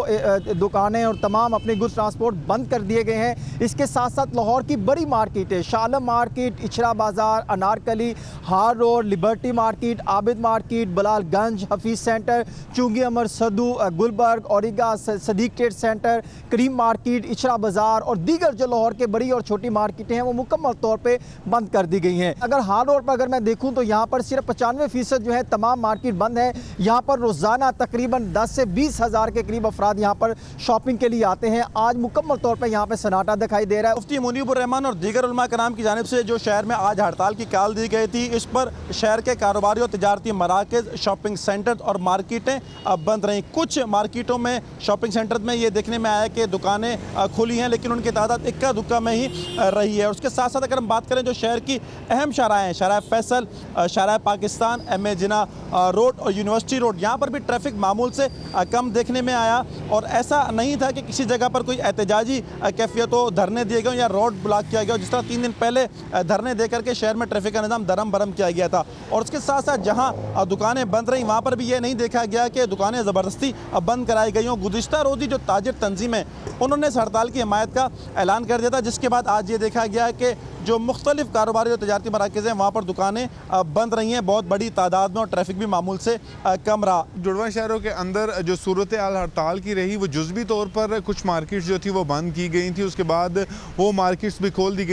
दुकानें और तमाम अपने गुड्स ट्रांसपोर्ट बंद कर दिए गए हैं। इसके साथ साथ लाहौर की बड़ी मार्केटें, शालम मार्केट, इचरा बाज़ार, Anarkali, Hall road, Liberty market, Abid market, Bilalganj, Hafeez centre, Chungi Amar Sidhu, Gulberg, Auriga, Sadiq trade centre, Karim market, Ichhra बाज़ार और दीगर जो लाहौर के बड़ी और छोटी मार्केटें हैं वो मुकम्मल तौर पे बंद कर दी गई हैं। अगर हाल रोड पर अगर मैं देखूं तो यहाँ पर सिर्फ 95% जो है तमाम मार्केट बंद है। यहाँ पर रोज़ाना तकरीबन 10 से 20 हज़ार के करीब अफराद यहाँ पर शॉपिंग के लिए आते हैं। आज मुकम्मल तौर पर यहाँ पर सन्नाटा दिखाई दे रहा है। मुफ्ती मुनीबुर रहमान और दीगर उलमा कराम की जानिब से जो शहर में आज हड़ताल की कॉल दी गई थी, इस पर शहर के कारोबारी और तिजारती मराकज़, शॉपिंग सेंटर और मार्केटें अब बंद रहीं। कुछ मार्केटों में, शॉपिंग सेंटर में ये देखने में आया कि दुकानें खुली हैं, लेकिन उनकी तादाद इक्का दुक्का में ही रही है। उसके साथ साथ अगर हम बात करें जो शहर की अहम शाहराएँ हैं, शाहराह फैसल, शाहराह पाकिस्तान, M.A. जिन्ना रोड और यूनिवर्सिटी रोड, यहाँ पर भी ट्रैफिक मामूल से कम देखने में आया। और ऐसा नहीं था कि किसी जगह पर कोई एहतजाजी कैफियत हो, धरने दिए गए या रोड ब्लॉक किया गया, जिस तरह 3 दिन पहले धरने देकर के शहर में ट्रैफिक का निज़ाम दरम बरम किया गया था। और उसके साथ साथ जहां दुकानें बंद रहीं, वहां पर भी ये नहीं देखा गया कि दुकानें ज़बरदस्ती बंद कराई गई हों। गुज़िश्ता रोज़ ही जो ताजिर तंजीमें उन्होंने इस हड़ताल की हिमायत का ऐलान कर दिया था, जिसके बाद आज ये देखा गया कि जो मुख्तलिफ कारोबारी और तजारती मराकज़ हैं वहाँ पर दुकानें बंद रही हैं बहुत बड़ी तादाद में, और ट्रैफिक भी मामूल से कम रहा। जुड़वा शहरों के अंदर जो सूरत हाल हड़ताल की रही, वो जुज़वी तौर पर कुछ मार्केट्स जो थी वो बंद की गई थी, उसके बाद वो मार्केट्स भी खोल दी गई।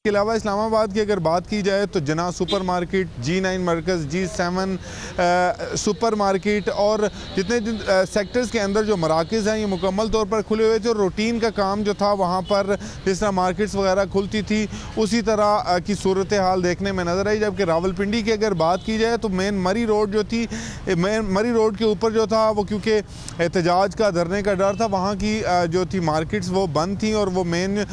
के अलावा इस्लामाबाद की अगर बात की जाए तो जना सुपर मार्केट, G9 मरकज़, G7 सुपर मार्केट और जितने सेक्टर्स के अंदर जो मराकज़ हैं ये मुकम्मल तौर पर खुले हुए थे। और रूटीन का काम जो था वहाँ पर जिस तरह मार्केट्स वगैरह खुलती थी उसी तरह की सूरत हाल देखने में नज़र आई। जबकि रावलपिंडी की अगर बात की जाए तो मेन मरी रोड जो थी, मरी रोड के ऊपर जो था वो क्योंकि एहतजाज का, धरने का डर था, वहाँ की जो थी मार्केट्स वो बंद थी और वो मेन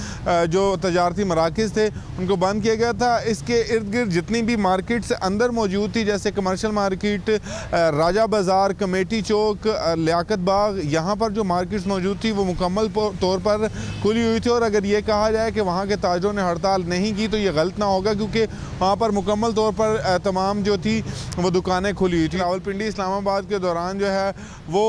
जो तजारती मराकज़ थे उनको बंद किया गया था। इसके इर्द गिर्द जितनी भी मार्केट्स अंदर मौजूद थी, जैसे कमर्शियल मार्केट, राजा बाज़ार, कमेटी चौक, लियाकत बाग, यहाँ पर जो मार्केट्स मौजूद थी वो मुकम्मल तौर पर खुली हुई थी। और अगर ये कहा जाए कि वहाँ के ताजरों ने हड़ताल नहीं की तो ये गलत ना होगा, क्योंकि वहाँ पर मुकम्मल तौर पर तमाम जो थी वो दुकानें खुली हुई थी। रावलपिंडी इस्लामाबाद के दौरान जो है वो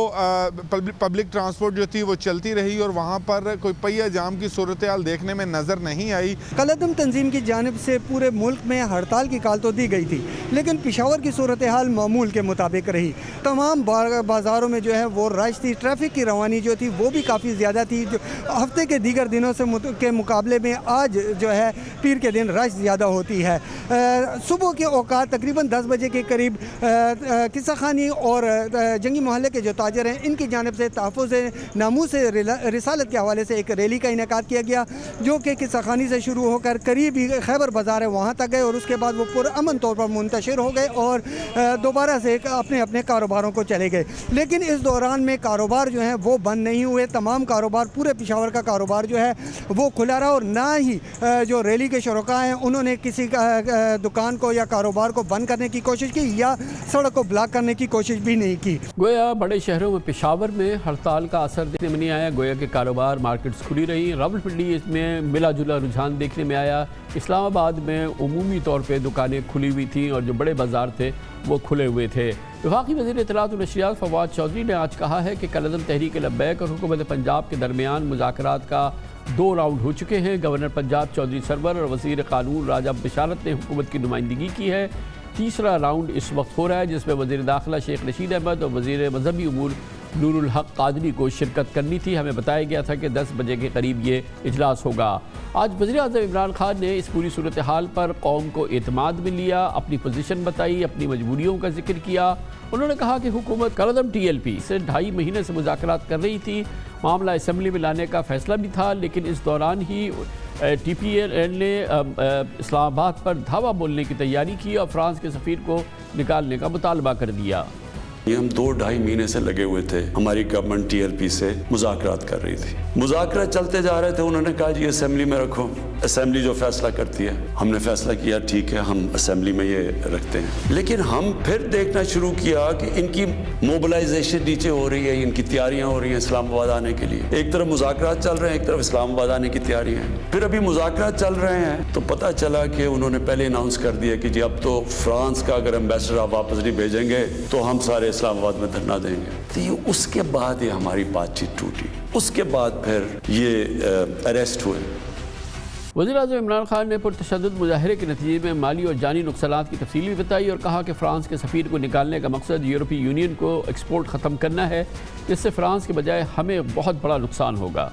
पब्लिक ट्रांसपोर्ट जो थी वो चलती रही और वहाँ पर कोई पहिया जाम की सूरत हाल देखने में नज़र नहीं आई। कलअदम तंजीम की जानिब से पूरे मुल्क में हड़ताल की कॉल तो दी गई थी, लेकिन पेशावर की सूरत हाल मामूल के मुताबिक रही। तमाम बाज़ारों में जो है वो रश थी, ट्रैफिक की रवानी जो थी वो भी काफ़ी ज़्यादा थी। जो हफ्ते के दीगर दिनों से के मुकाबले में आज जो है पीर के दिन रश ज़्यादा होती है। सुबह के औकात तकरीबन 10 बजे के करीब किस्सा खानी और जंगी मोहल्ले के जो ताजर हैं इनकी जानिब से तहफ़्फ़ुज़ नामूस रिसालत के हवाले से एक रैली का इनेकाद किया गया, जो कि किस्सा खानी से शुरू होकर करीब ही खैबर बाज़ार है वहाँ तक गए और उसके बाद वो पुरअमन तौर पर मुंतशिर हो गए और दोबारा से अपने अपने कारोबारों को चले गए। लेकिन इस दौरान में कारोबार जो है वो बंद नहीं हुए। तमाम कारोबार, पूरे पेशावर का कारोबार जो है वो खुला रहा और ना ही जो रैली के शुरका हैं उन्होंने किसी दुकान को या कारोबार को बंद करने की कोशिश की या सड़क को ब्लॉक करने की कोशिश भी नहीं की। गोया बड़े शहरों में, पेशावर में हड़ताल का असर देखने में नहीं आया। गोया के कारोबार, मार्केट्स खुली रही। रावलपिंडी इसमें मिला जुला रुझान देखने में आया। इस्लामाबाद में उमूमी तौर पे दुकानें खुली हुई थी और जो बड़े बाज़ार थे वो खुले हुए थे। वफाकी वज़ीर इत्तलात और नशरियात फवाद चौधरी ने आज कहा है कि कलअदम तहरीक लब्बैक और हुकूमत पंजाब के दरमियान मुज़ाकरात का 2 राउंड हो चुके हैं। गवर्नर पंजाब चौधरी सरवर और वज़ीर क़ानून राजा बिशारत ने हुकूमत की नुमाइंदगी की है। तीसरा राउंड इस वक्त हो रहा है, जिसमें वज़ीर दाखिला शेख रशीद अहमद और वज़ीर मजहबी उमूर नूरुल हक कादरी को शिरकत करनी थी। हमें बताया गया था कि 10 बजे के करीब ये इजलास होगा। आज वज़ीर-ए-आज़म इमरान खान ने इस पूरी सूरत हाल पर कौम को एतमाद में लिया, अपनी पोजीशन बताई, अपनी मजबूरियों का जिक्र किया। उन्होंने कहा कि हुकूमत कलअदम TLP से 2.5 महीने से मुज़ाकरात कर रही थी। मामला असम्बली में लाने का फैसला भी था, लेकिन इस दौरान ही TPLN ने इस्लामाबाद पर धावा बोलने की तैयारी की और फ्रांस के सफ़ीर को निकालने का मुतालबा कर दिया। ये हम 2-2.5 महीने से लगे हुए थे। हमारी गवर्नमेंट TLP से मुज़ाकरात कर रही थी, मुज़ाकरात चलते जा रहे थे। उन्होंने कहा जी असेंबली में रखो, असेंबली जो फैसला करती है। हमने फैसला किया ठीक है, हम असेंबली में ये रखते हैं। लेकिन हम फिर देखना शुरू किया कि इनकी मोबिलाइजेशन नीचे हो रही है, इनकी तैयारियां हो रही हैं इस्लामाबाद आने के लिए। एक तरफ मुज़ाकरात चल रहे हैं, एक तरफ इस्लामाबाद आने की तैयारियां हैं। फिर अभी मुज़ाकरात चल रहे हैं तो पता चला कि उन्होंने पहले अनाउंस कर दिया कि जी अब तो फ्रांस का अगर एम्बेसडर आप वापस नहीं भेजेंगे तो हम सारे इस्लामाबाद में धरना देंगे। तो ये उसके बाद ये हमारी बातचीत टूटी, उसके बाद फिर ये अरेस्ट हुए। वज़ीर-ए-आज़म इमरान खान ने पुरतशद्दुद मुजाहरे के नतीजे में माली और जानी नुकसानात की तफसील भी बताई और कहा कि फ़्रांस के सफ़ीर को निकालने का मकसद यूरोपीय यूनियन को एक्सपोर्ट ख़त्म करना है, जिससे फ़्रांस के बजाय हमें बहुत बड़ा नुकसान होगा।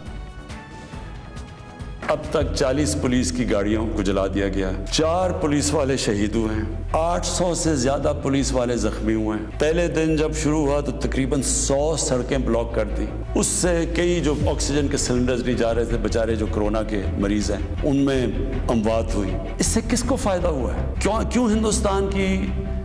अब तक 40 पुलिस की गाड़ियों को जला दिया गया है, 4 पुलिस वाले शहीद हुए हैं, 800 से ज़्यादा पुलिस वाले जख्मी हुए हैं। पहले दिन जब शुरू हुआ तो तकरीबन 100 सड़कें ब्लॉक कर दी। उससे कई जो ऑक्सीजन के सिलेंडर्स नहीं जा रहे थे, बेचारे जो कोरोना के मरीज हैं, उनमें अमवात हुई। इससे किसको फ़ायदा हुआ है? क्यों हिंदुस्तान की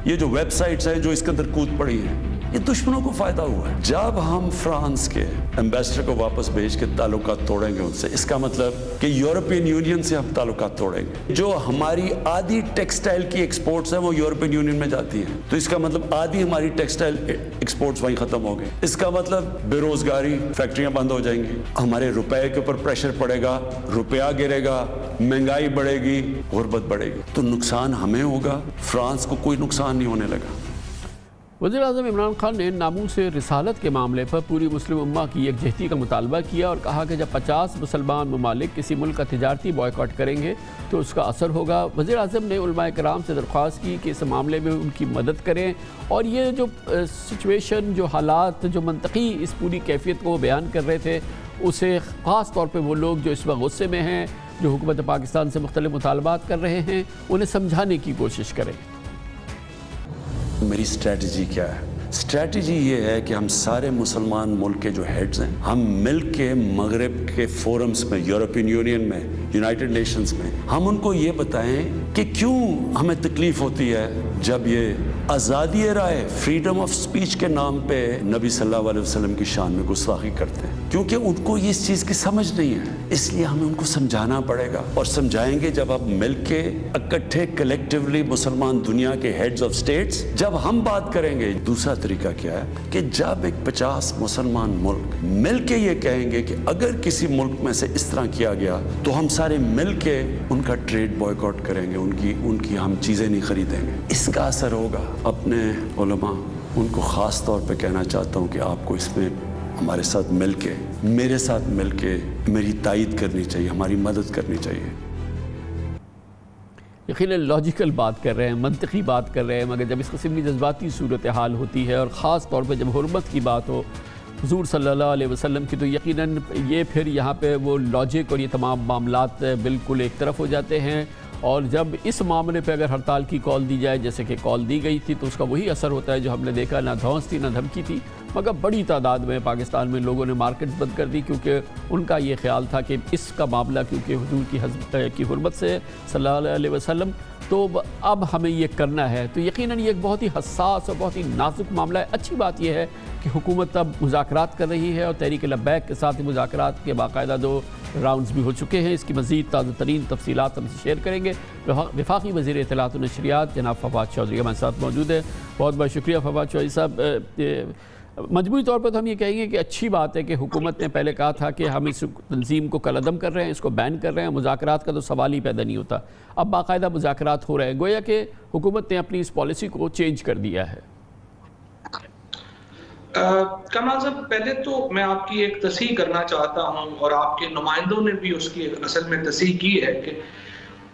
ये जो वेबसाइट्स हैं जो इसके अंदर कूद पड़ी हैं, ये दुश्मनों को फायदा हुआ है। जब हम फ्रांस के एम्बेसडर को वापस भेज के ताल्लुकात तोड़ेंगे उनसे, इसका मतलब कि यूरोपियन यूनियन से हम ताल्लुकात तोड़ेंगे। जो हमारी आधी टेक्सटाइल की एक्सपोर्ट्स है वो यूरोपियन यूनियन में जाती है, तो इसका मतलब आधी हमारी टेक्सटाइल एक्सपोर्ट्स वहीं खत्म हो गए। इसका मतलब बेरोजगारी, फैक्ट्रियां बंद हो जाएंगी, हमारे रुपए के ऊपर प्रेशर पड़ेगा, रुपया गिरेगा, महंगाई बढ़ेगी, गुर्बत बढ़ेगी, तो नुकसान हमें होगा, फ्रांस को कोई नुकसान नहीं होने लगा। वज़ीर-ए-आज़म इमरान खान ने नामूस रिसालत के मामले पर पूरी मुस्लिम उम्मा की यकजहती का मुतालबा किया और कहा कि जब 50 मुसलमान ममालिक किसी मुल्क का तिजारती बॉयकॉट करेंगे तो उसका असर होगा। वज़ीर-ए-आज़म ने उलमाए कराम से दरख्वास्त की कि इस मामले में उनकी मदद करें और ये जो सिचुएशन, जो हालात, जो मंतकी इस पूरी कैफियत को बयान कर रहे थे, उसे ख़ास तौर पर वो लोग जो इस वक्त गुस्से में हैं, जो हुकूमत पाकिस्तान से मुख्तलिफ मुतालबात कर रहे हैं, उन्हें समझाने की कोशिश करें। मेरी स्ट्रैटेजी क्या है? स्ट्रैटेजी ये है कि हम सारे मुसलमान मुल्क के जो हेड्स हैं, हम मिल के मगरब के फोरम्स में, यूरोपियन यूनियन में, यूनाइटेड नेशंस में, हम उनको ये बताएं कि क्यों हमें तकलीफ होती है जब ये आज़ादी राय, फ्रीडम ऑफ स्पीच के नाम पे नबी सल्लल्लाहु अलैहि वसल्लम की शान में गुस्ताखी करते हैं, क्योंकि उनको ये इस चीज़ की समझ नहीं है। इसलिए हमें उनको समझाना पड़ेगा और समझाएंगे जब आप मिल के इकट्ठे कलेक्टिवली मुसलमान दुनिया के हेड्स ऑफ स्टेट्स, जब हम बात करेंगे। दूसरा तरीका क्या है कि जब एक 50 मुसलमान मुल्क मिल के ये कहेंगे कि अगर किसी मुल्क में से इस तरह किया गया तो हम सारे मिल के उनका ट्रेड बॉयकॉट करेंगे, उनकी हम चीज़ें नहीं खरीदेंगे, इसका असर होगा। अपने उलमा, उनको ख़ास तौर पे कहना चाहता हूँ कि आपको इसमें हमारे साथ मिल के, मेरे साथ मिल के मेरी तायीद करनी चाहिए, हमारी मदद करनी चाहिए। यकीनन लॉजिकल बात कर रहे हैं, मंतकी बात कर रहे हैं, मगर जब इस किस्म की जज्बाती सूरत हाल होती है और ख़ास तौर पर जब हुर्मत की बात हो हुज़ूर सल्लल्लाहु अलैहि वसल्लम की, तो यकीनन ये फिर यहाँ पे वो लॉजिक और ये तमाम मामलात बिल्कुल एक तरफ हो जाते हैं। और जब इस मामले पे अगर हड़ताल की कॉल दी जाए, जैसे कि कॉल दी गई थी, तो उसका वही असर होता है जो हमने देखा। ना धौंस थी, ना धमकी थी, मगर बड़ी तादाद में पाकिस्तान में लोगों ने मार्केट्स बंद कर दी, क्योंकि उनका ये ख्याल था कि इसका मामला क्योंकि हुजूर की हुर्मत से सल्लल्लाहु अलैहि वसल्लम, तो अब हमें ये करना है। तो यकीनन ये एक बहुत ही हसास और बहुत ही नाजुक मामला है। अच्छी बात यह है कि हुकूमत अब मुज़ाकरात कर रही है और तहरीक लब्बैक के साथ ही मुज़ाकरात के बाकायदा 2 राउंड्स भी हो चुके हैं। इसकी मज़ीद ताज़ा तरीन तफसीलात हमसे शेयर करेंगे वफाकी वज़ीर इत्तलात व नशरियात जनाब फवाद चौधरी हमारे साथ मौजूद है। बहुत बहुत शुक्रिया फवाद चौधरी साहब। मजमूई तौर पर तो हम ये कहेंगे कि अच्छी बात है कि हुकूमत ने पहले कहा था कि हम इस तंजीम को कलअदम कर रहे हैं, इसको बैन कर रहे हैं, मुज़ाकरात का तो सवाल ही पैदा नहीं होता। अब बाकायदा मुज़ाकरात हो रहे हैं, गोया कि हुकूमत ने अपनी इस पॉलिसी को चेंज कर दिया है। कमाल साहब, पहले तो मैं आपकी एक तस्हीह करना चाहता हूं और आपके नुमाइंदों ने भी उसकी असल में तस्हीह की है कि,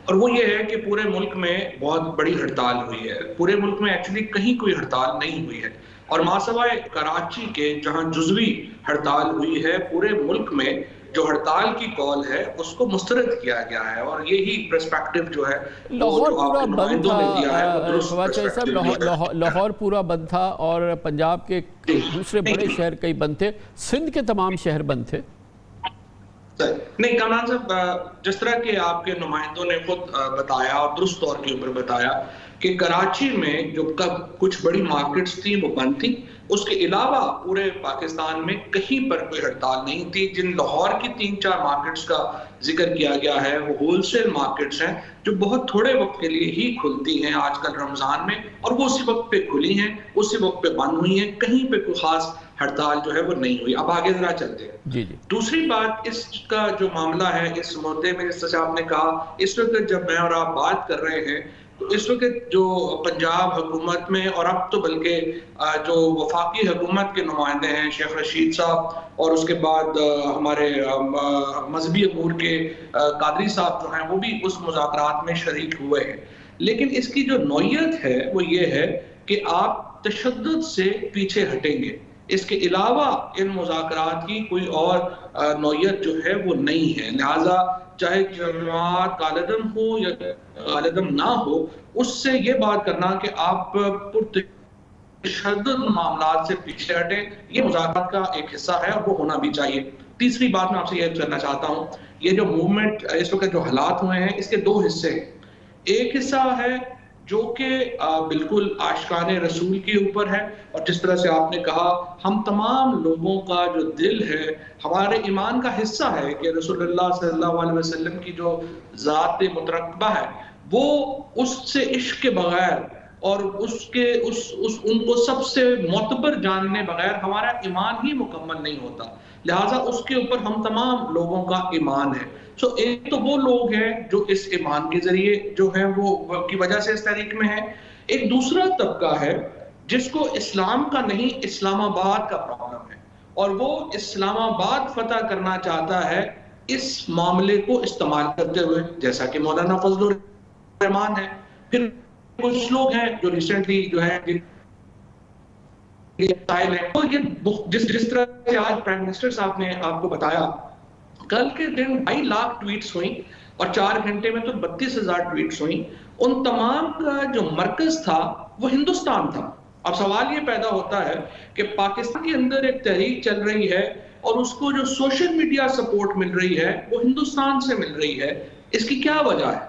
और वो ये है कि पूरे मुल्क में बहुत बड़ी हड़ताल हुई है। पूरे मुल्क में एक्चुअली कहीं कोई हड़ताल नहीं हुई है, और मासवाए कराची के जहां जुज़वी हड़ताल हुई है, पूरे मुल्क में जो हड़ताल की कॉल है उसको मुस्तरद किया गया है। और यही पर्सपेक्टिव जो है लाहौर पूरा बंद था, लाहौर पूरा बंद था और पंजाब के दूसरे बड़े शहर कई बंद थे, सिंध के तमाम शहर बंद थे। नहीं कमरान साहब, जिस तरह के आपके नुमाइंदों ने खुद बताया और दुरुस्त तौर के ऊपर बताया कि कराची में जो कुछ बड़ी मार्केट्स थी वो बंद थी, उसके अलावा पूरे पाकिस्तान में कहीं पर कोई हड़ताल नहीं थी। जिन लाहौर की 3-4 मार्केट्स का जिक्र किया गया है वो होलसेल मार्केट्स हैं जो बहुत थोड़े वक्त के लिए ही खुलती हैं आजकल रमजान में, और वो उसी वक्त पे खुली हैं, उसी वक्त पे बंद हुई हैं, कहीं पे कोई खास हड़ताल जो है वो नहीं हुई। अब आगे जरा चलते हैं। जी जी। दूसरी बात, इसका जो मामला है इस मुद्दे में, जैसे आपने कहा, इस वक्त जब मैं और आप बात कर रहे हैं तो इस वक्त जो पंजाब हुकूमत में और अब तो बल्कि जो वफाकी हुकूमत के नुमाइंदे हैं शेख रशीद साहब और उसके बाद हमारे मजहबी अमूर के कादरी साहब जो हैं वो भी उस मुज़ाकरात में शरीक हुए हैं। लेकिन इसकी जो नौयत है वो ये है कि आप तशद्दुद से पीछे हटेंगे, इसके अलावा इन मुज़ाकरात की कोई और नौयत जो है वो नहीं है। लिहाजा चाहे जमात कालदम हो या कालदम ना हो, उससे ये बात करना कि आप पुरतशद्दुद मामलात से पीछे हटें, ये मुज़ाकरात का एक हिस्सा है और वो होना भी चाहिए। तीसरी बात मैं आपसे ये करना चाहता हूँ, ये जो मूवमेंट इस वक्त जो हालात हुए हैं इसके 2 हिस्से हैं। एक हिस्सा है जो कि बिल्कुल आशिकाने रसूल के ऊपर है। और जिस तरह से आपने कहा, हम तमाम लोगों का जो दिल है हमारे ईमान का हिस्सा है कि रसूलुल्लाह सल्लल्लाहु अलैहि वसल्लम की जो ज़ात मुतरक्बा है वो उससे इश्क के बगैर और उनको सबसे मोतबर जानने बगैर हमारा ईमान ही मुकम्मल नहीं होता। लिहाजा उसके ऊपर हम तमाम लोगों का ईमान है। सो एक तो वो लोग हैं जो इस ईमान के जरिए जो है वो की वजह से इस तहरीक में है। एक दूसरा तबका है जिसको इस्लाम का नहीं इस्लामाबाद का प्रॉब्लम है और वो इस्लामाबाद फतह करना चाहता है इस मामले को इस्तेमाल करते हुए, जैसा कि मौलाना फजलुर रहमान है। फिर कुछ लोग हैं जो रिसेंटली जो है तो ये जिस तरह से आज प्राइम मिनिस्टर साहब ने आपको बताया, कल के दिन 2.5 लाख ट्वीट्स हुई और 4 घंटे में तो 32,000 ट्वीट्स हुई। उन तमाम का जो मरकज था वो हिंदुस्तान था। अब सवाल ये पैदा होता है कि पाकिस्तान के अंदर एक तहरीक चल रही है और उसको जो सोशल मीडिया सपोर्ट मिल रही है वो हिंदुस्तान से मिल रही है। इसकी क्या वजह है?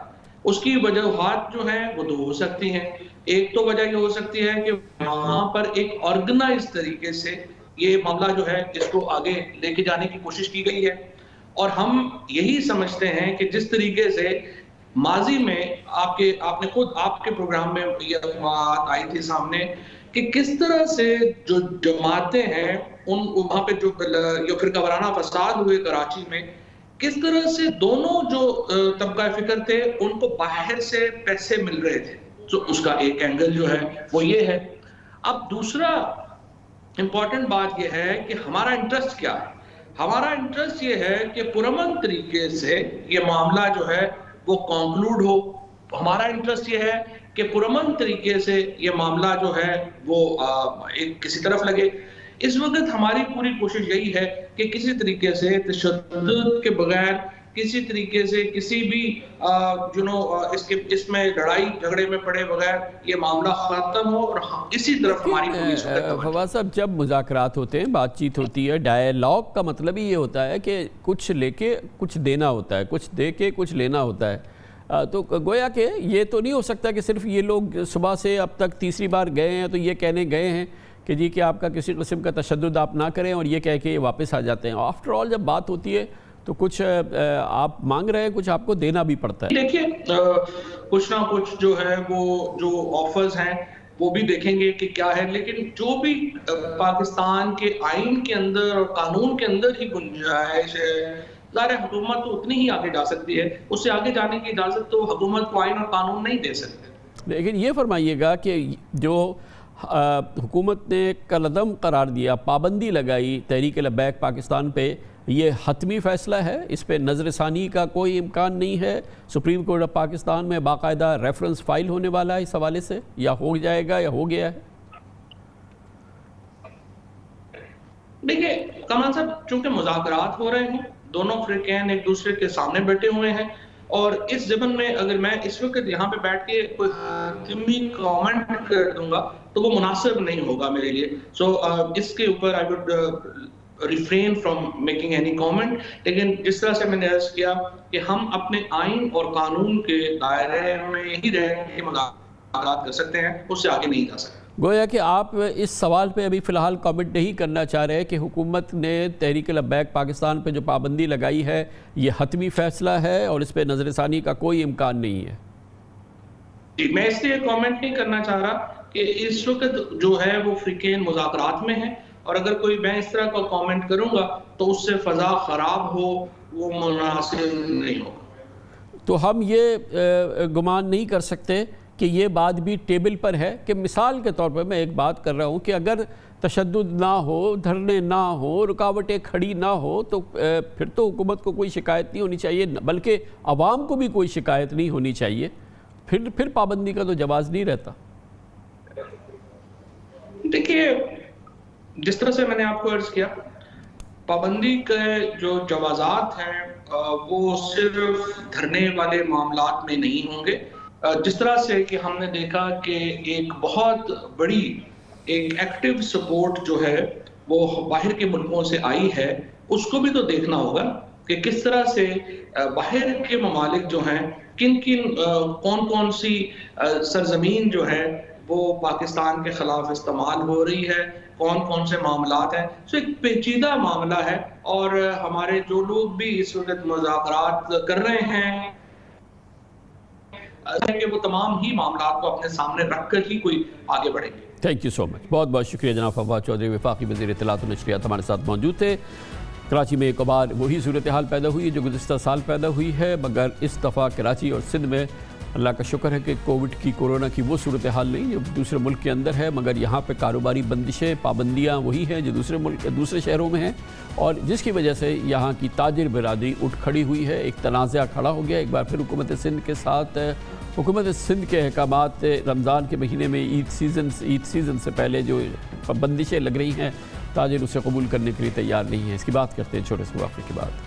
उसकी वजूहात जो हैं वो 2 हो सकती हैं। एक तो वजह ये हो सकती है कि वहां पर एक ऑर्गेनाइज तरीके से ये मामला जो है इसको आगे लेके जाने की कोशिश की गई है और हम यही समझते हैं कि जिस तरीके से माजी में आपने खुद आपके प्रोग्राम में ये बात आई थी सामने कि किस तरह से जो जमातें हैं उन वहां पे जो फिरका वाराना फसाद हुए कराची में, किस तरह से दोनों जो तबका फिक्र थे उनको बाहर से पैसे मिल रहे थे। तो उसका एक एंगल जो है वो ये है। अब दूसरा इंपॉर्टेंट बात ये है कि हमारा इंटरेस्ट क्या है। हमारा इंटरेस्ट ये है कि पुरअमन तरीके से ये मामला जो है वो कंक्लूड हो। हमारा इंटरेस्ट ये है कि पुरअमन तरीके से ये मामला जो है वो एक किसी तरफ लगे। इस वक्त हमारी पूरी कोशिश यही है कि किसी तरीके से तशद्दुद के बगैर, किसी तरीके से किसी भी इसमें लड़ाई झगड़े में पड़े बगैर ये मामला खत्म हो और इसी तरफ हमारी पूरी फवाद साहब, जब मुज़ाकरात होते हैं, बातचीत होती है, डायलॉग का मतलब ही ये होता है कि कुछ लेके कुछ देना होता है, कुछ दे के कुछ लेना होता है। तो गोया कि ये तो नहीं हो सकता कि सिर्फ ये लोग सुबह से अब तक तीसरी बार गए हैं तो ये कहने गए हैं कि जी कि आपका किसी किस्म का तशद्दुद आप ना करें और ये कह के वापस आ जाते हैं। आफ्टर ऑल जब बात होती है तो कुछ आप मांग रहे हैं, कुछ आपको देना भी पड़ता है। देखिए, कुछ ना कुछ जो है वो जो ऑफर्स हैं वो भी देखेंगे कि क्या है, लेकिन जो भी पाकिस्तान के आइन के अंदर और कानून के अंदर ही गुंजाइश है, ज़ाहिर हुकूमत तो उतनी ही आगे जा सकती है, उससे आगे जाने की इजाज़त तो हुकूमत को आइन और कानून नहीं दे सकते। लेकिन ये फरमाइएगा कि जो हुकूमत ने कलदम करार दिया, पाबंदी लगाई तहरीक लब्बैक पाकिस्तान पे, ये हतमी फ़ैसला है, इस पे नज़रसानी का कोई इम्कान नहीं है? सुप्रीम कोर्ट ऑफ पाकिस्तान में बाकायदा रेफरेंस फाइल होने वाला है इस हवाले से, या हो जाएगा या हो गया है? देखिए कमरान साहब, चूंकि मुज़ाकरात हो रहे हैं, दोनों फ़रीक़ैन एक दूसरे के सामने बैठे हुए हैं और इस ज़मन में अगर मैं इस वक्त यहाँ पे बैठ के कोई कमेंट कर दूंगा तो वो मुनासिब नहीं होगा मेरे लिए। इसके ऊपर I would refrain from making any comment. लेकिन जिस तरह से मैंने अर्ज किया कि हम अपने आइन और कानून के दायरे में ही रह के मुज़ाकरात कर सकते हैं, उससे आगे नहीं जा सकते। गोया कि आप इस सवाल पे अभी फ़िलहाल कमेंट नहीं करना चाह रहे कि हुकूमत ने तहरीक लब्बैक पाकिस्तान पे जो पाबंदी लगाई है ये हतमी फ़ैसला है और इस पे नज़रसानी का कोई इम्कान नहीं है। जी, मैं इसलिए कमेंट नहीं करना चाह रहा कि इस वक्त जो है वो फ़रीक़ैन मुज़ाकरात में है और अगर कोई मैं इस तरह का कमेंट करूँगा तो उससे फ़ज़ा ख़राब हो, वो मुनासिब नहीं होगा। तो हम ये गुमान नहीं कर सकते कि ये बात भी टेबल पर है कि मिसाल के तौर पर मैं एक बात कर रहा हूँ कि अगर तशद्दुद ना हो, धरने ना हो, रुकावटें खड़ी ना हो तो फिर तो हुकूमत को कोई शिकायत नहीं होनी चाहिए, बल्कि आवाम को भी कोई शिकायत नहीं होनी चाहिए। फिर पाबंदी का तो जवाज़ नहीं रहता। देखिए, जिस तरह से मैंने आपको अर्ज किया, पाबंदी के जो जवाज़ात हैं वो सिर्फ धरने वाले मामलात में नहीं होंगे। जिस तरह से कि हमने देखा कि एक बहुत बड़ी एक एक्टिव सपोर्ट जो है वो बाहर के मुल्कों से आई है, उसको भी तो देखना होगा कि किस तरह से बाहर के ममालिक जो हैं किन किन कौन कौन सी सरजमीन जो है वो पाकिस्तान के खिलाफ इस्तेमाल हो रही है, कौन कौन से मामलात हैं। तो एक पेचीदा मामला है और हमारे जो लोग भी इस वक्त मुज़ाकरात कर रहे हैं कि वो तमाम ही मामलात को अपने सामने रखकर ही कोई आगे बढ़ेंगे। थैंक यू सो मच, बहुत बहुत शुक्रिया जनाब फवाद चौधरी, वफाकी वज़ीर इत्तलात और नशरियात हमारे साथ मौजूद थे। कराची में एक बार वही सूरत हाल पैदा हुई है जो गुज़िश्ता साल पैदा हुई है, मगर इस दफ़ा कराची और सिंध में अल्लाह का शुक्र है कि कोविड की, कोरोना की वो सूरत हाल नहीं जो दूसरे मुल्क के अंदर है, मगर यहाँ पे कारोबारी बंदिशें, पाबंदियाँ वही हैं जो दूसरे शहरों में हैं, और जिसकी वजह से यहाँ की ताजिर बिरादरी उठ खड़ी हुई है। एक तनाज़ा खड़ा हो गया एक बार फिर हुकूमत सिंध के साथ। हुकूमत सिंध के अहकामात रमज़ान के महीने में ईद सीज़न से पहले जो बंदिशें लग रही हैं, ताजिर उसे कबूल करने के लिए तैयार नहीं है। इसकी बात करते हैं छोटे से वक्फे के बाद।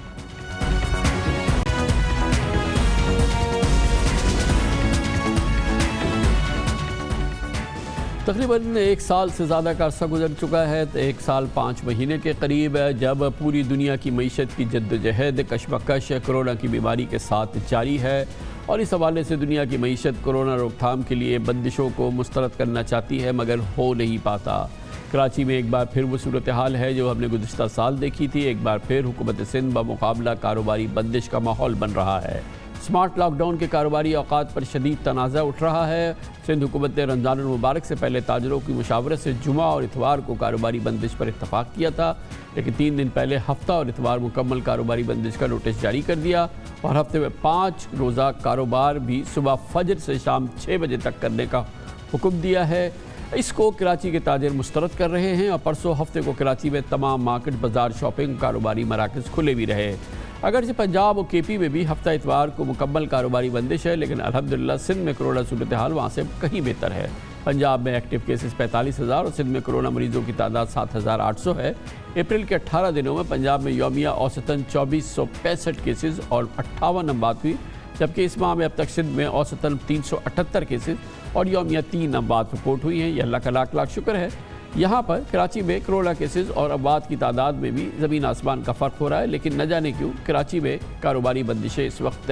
तकरीबन 1 साल से ज़्यादा का अर्सा गुजर चुका है, 1 साल 5 महीने के करीब, जब पूरी दुनिया की मईशत की जद्दोजहद कशमकश कोरोना की बीमारी के साथ जारी है, और इस हवाले से दुनिया की मईशत कोरोना रोकथाम के लिए बंदिशों को मुस्तरद करना चाहती है मगर हो नहीं पाता। कराची में एक बार फिर वो सूरत हाल है जो हमने गुज़िश्ता साल देखी थी। एक बार फिर हुकूमत सिंध बमुकाबला कारोबारी बंदिश का माहौल बन रहा है। स्मार्ट लॉकडाउन के कारोबारी औकात पर शदीद तनाज़ा उठ रहा है। सिंध हुकूमत ने रमज़ानुल मुबारक से पहले ताजरों की मुशावरत से जुमा और इतवार को कारोबारी बंदिश पर इत्तफाक किया था, लेकिन 3 दिन पहले हफ्ता और इतवार मुकम्मल कारोबारी बंदिश का नोटिस जारी कर दिया, और हफ्ते में 5 रोज़ा कारोबार भी सुबह फजर से शाम 6 बजे तक करने का हुक्म दिया है। इसको कराची के ताजिर मुस्तरद कर रहे हैं, और परसों हफ्ते को कराची में तमाम मार्केट, बाजार, शॉपिंग, कारोबारी मराकज़ खुले भी रहे। अगरचे पंजाब और KP में भी हफ्ता इतवार को मुकम्मल कारोबारी बंदिश है, लेकिन अल्हम्दुलिल्लाह सिंध में कोरोना सूरत हाल वहाँ से कहीं बेहतर है। पंजाब में एक्टिव केसेस 45,000 और सिंध में कोरोना मरीजों की तादाद 7,800 है। अप्रैल के 18 दिनों में पंजाब में यौमिया औसतन 2465 केसेस और 58 अमवात हुई, जबकि इस माह में अब तक सिंध में औसतन 378 केसेस और यौमिया 3 अमवात रिपोर्ट हुई हैं। यह अल्लाह का लाख लाख शुक्र है। यहाँ पर कराची में कोरोना केसेस और अमवात की तादाद में भी ज़मीन आसमान का फ़र्क हो रहा है, लेकिन न जाने क्यों कराची में कारोबारी बंदिशें इस वक्त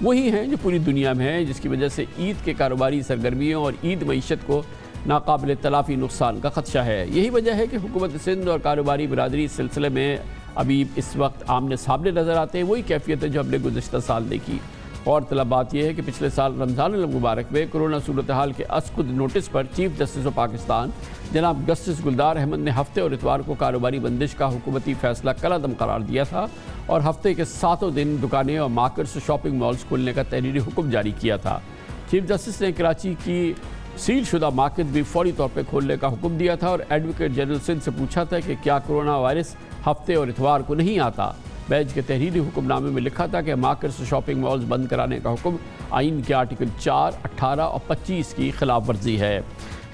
वही हैं जो पूरी दुनिया में हैं, जिसकी वजह से ईद के कारोबारी सरगर्मियों और ईद मईशत को नाकाबिल तलाफ़ी नुकसान का ख़दशा है। यही वजह है कि हुकूमत सिंध और कारोबारी बरादरी इस सिलसिले में अभी इस वक्त आमने सामने नज़र आते हैं। वही कैफियत है जो हमने गुज़िश्ता साल देखी। और तलब बात यह है कि पिछले साल रमज़ानुल मुबारक में कोरोना सूरत हाल के असकुद नोटिस पर चीफ जस्टिस ऑफ पाकिस्तान जनाब जस्टिस गुलजार अहमद ने हफ्ते और इतवार को कारोबारी बंदिश का हुकूमती फ़ैसला कलअदम करार दिया था, और हफ्ते के 7 दिन दुकानें और मार्केट्स, शॉपिंग मॉल्स खोलने का तहरीरी हुक्म जारी किया था। चीफ जस्टिस ने कराची की सील शुदा मार्केट भी फौरी तौर पर खोलने का हुक्म दिया था, और एडवोकेट जनरल सिंध से पूछा था कि क्या कोरोना वायरस हफ्ते और इतवार को नहीं आता। बेंच के तहरीरी हुक्मनामे में लिखा था कि मार्केट्स, शॉपिंग मॉल्स बंद कराने का हुक्म आइन के आर्टिकल 4, 18 और 25 की खिलाफ वर्जी है।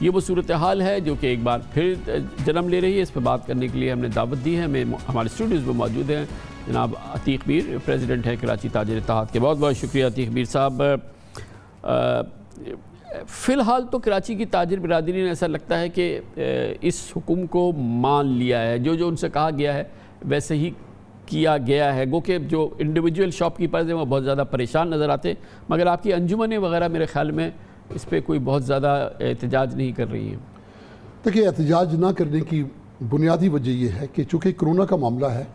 ये वो सूरत हाल है जो कि एक बार फिर जन्म ले रही है। इस पर बात करने के लिए हमने दावत दी है। हमारे स्टूडियोज़ में मौजूद हैं जनाब अतीक मीर, प्रेसिडेंट है कराची ताजिर इत्तेहाद के। बहुत बहुत शुक्रिया अतीक मीर साहब। फ़िलहाल तो कराची की ताजिर बिरादरी ने ऐसा लगता है कि इस हुक्म को मान लिया है, जो उनसे कहा गया है वैसे ही किया गया है। गो कि जो इंडिविजुअल शॉपकीपर्स हैं वो बहुत ज़्यादा परेशान नज़र आते, मगर आपकी अंजुमनें वगैरह मेरे ख्याल में इस पर कोई बहुत ज़्यादा एहतजाज नहीं कर रही हैं। देखिए, एहतजाज ना करने की बुनियादी वजह यह है कि चूँकि कोरोना का मामला है,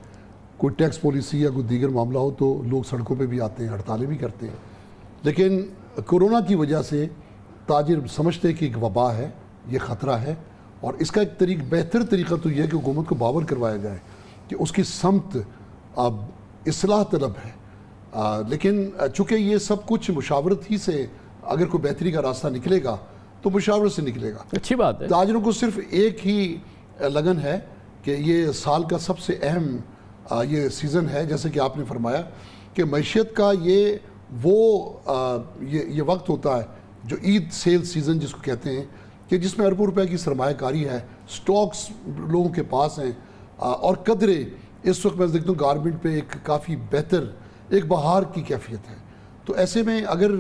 कोई टैक्स पॉलिसी या कोई दीगर मामला हो तो लोग सड़कों पे भी आते हैं, हड़तालें भी करते हैं, लेकिन कोरोना की वजह से ताजिर समझते हैं कि एक वबा है, ये ख़तरा है, और इसका एक बेहतर तरीका तो यह है कि हुकूमत को बावर करवाया जाए कि उसकी समत अब इस्लाह तलब है। लेकिन चूँकि ये सब कुछ मुशावरत ही से अगर कोई बेहतरी का रास्ता निकलेगा तो मुशावरत से निकलेगा। अच्छी बात है। ताजिरों को सिर्फ एक ही लगन है कि ये साल का सबसे अहम ये सीज़न है, जैसे कि आपने फरमाया कि मईशत का ये वक्त होता है जो ईद सेल सीज़न जिसको कहते हैं, कि जिसमें अरबों रुपए की सरमायाकारी है, स्टॉक्स लोगों के पास हैं, और कदरे इस वक्त मैं देखता हूँ गारमेंट पे एक काफ़ी बेहतर एक बहार की कैफियत है। तो ऐसे में अगर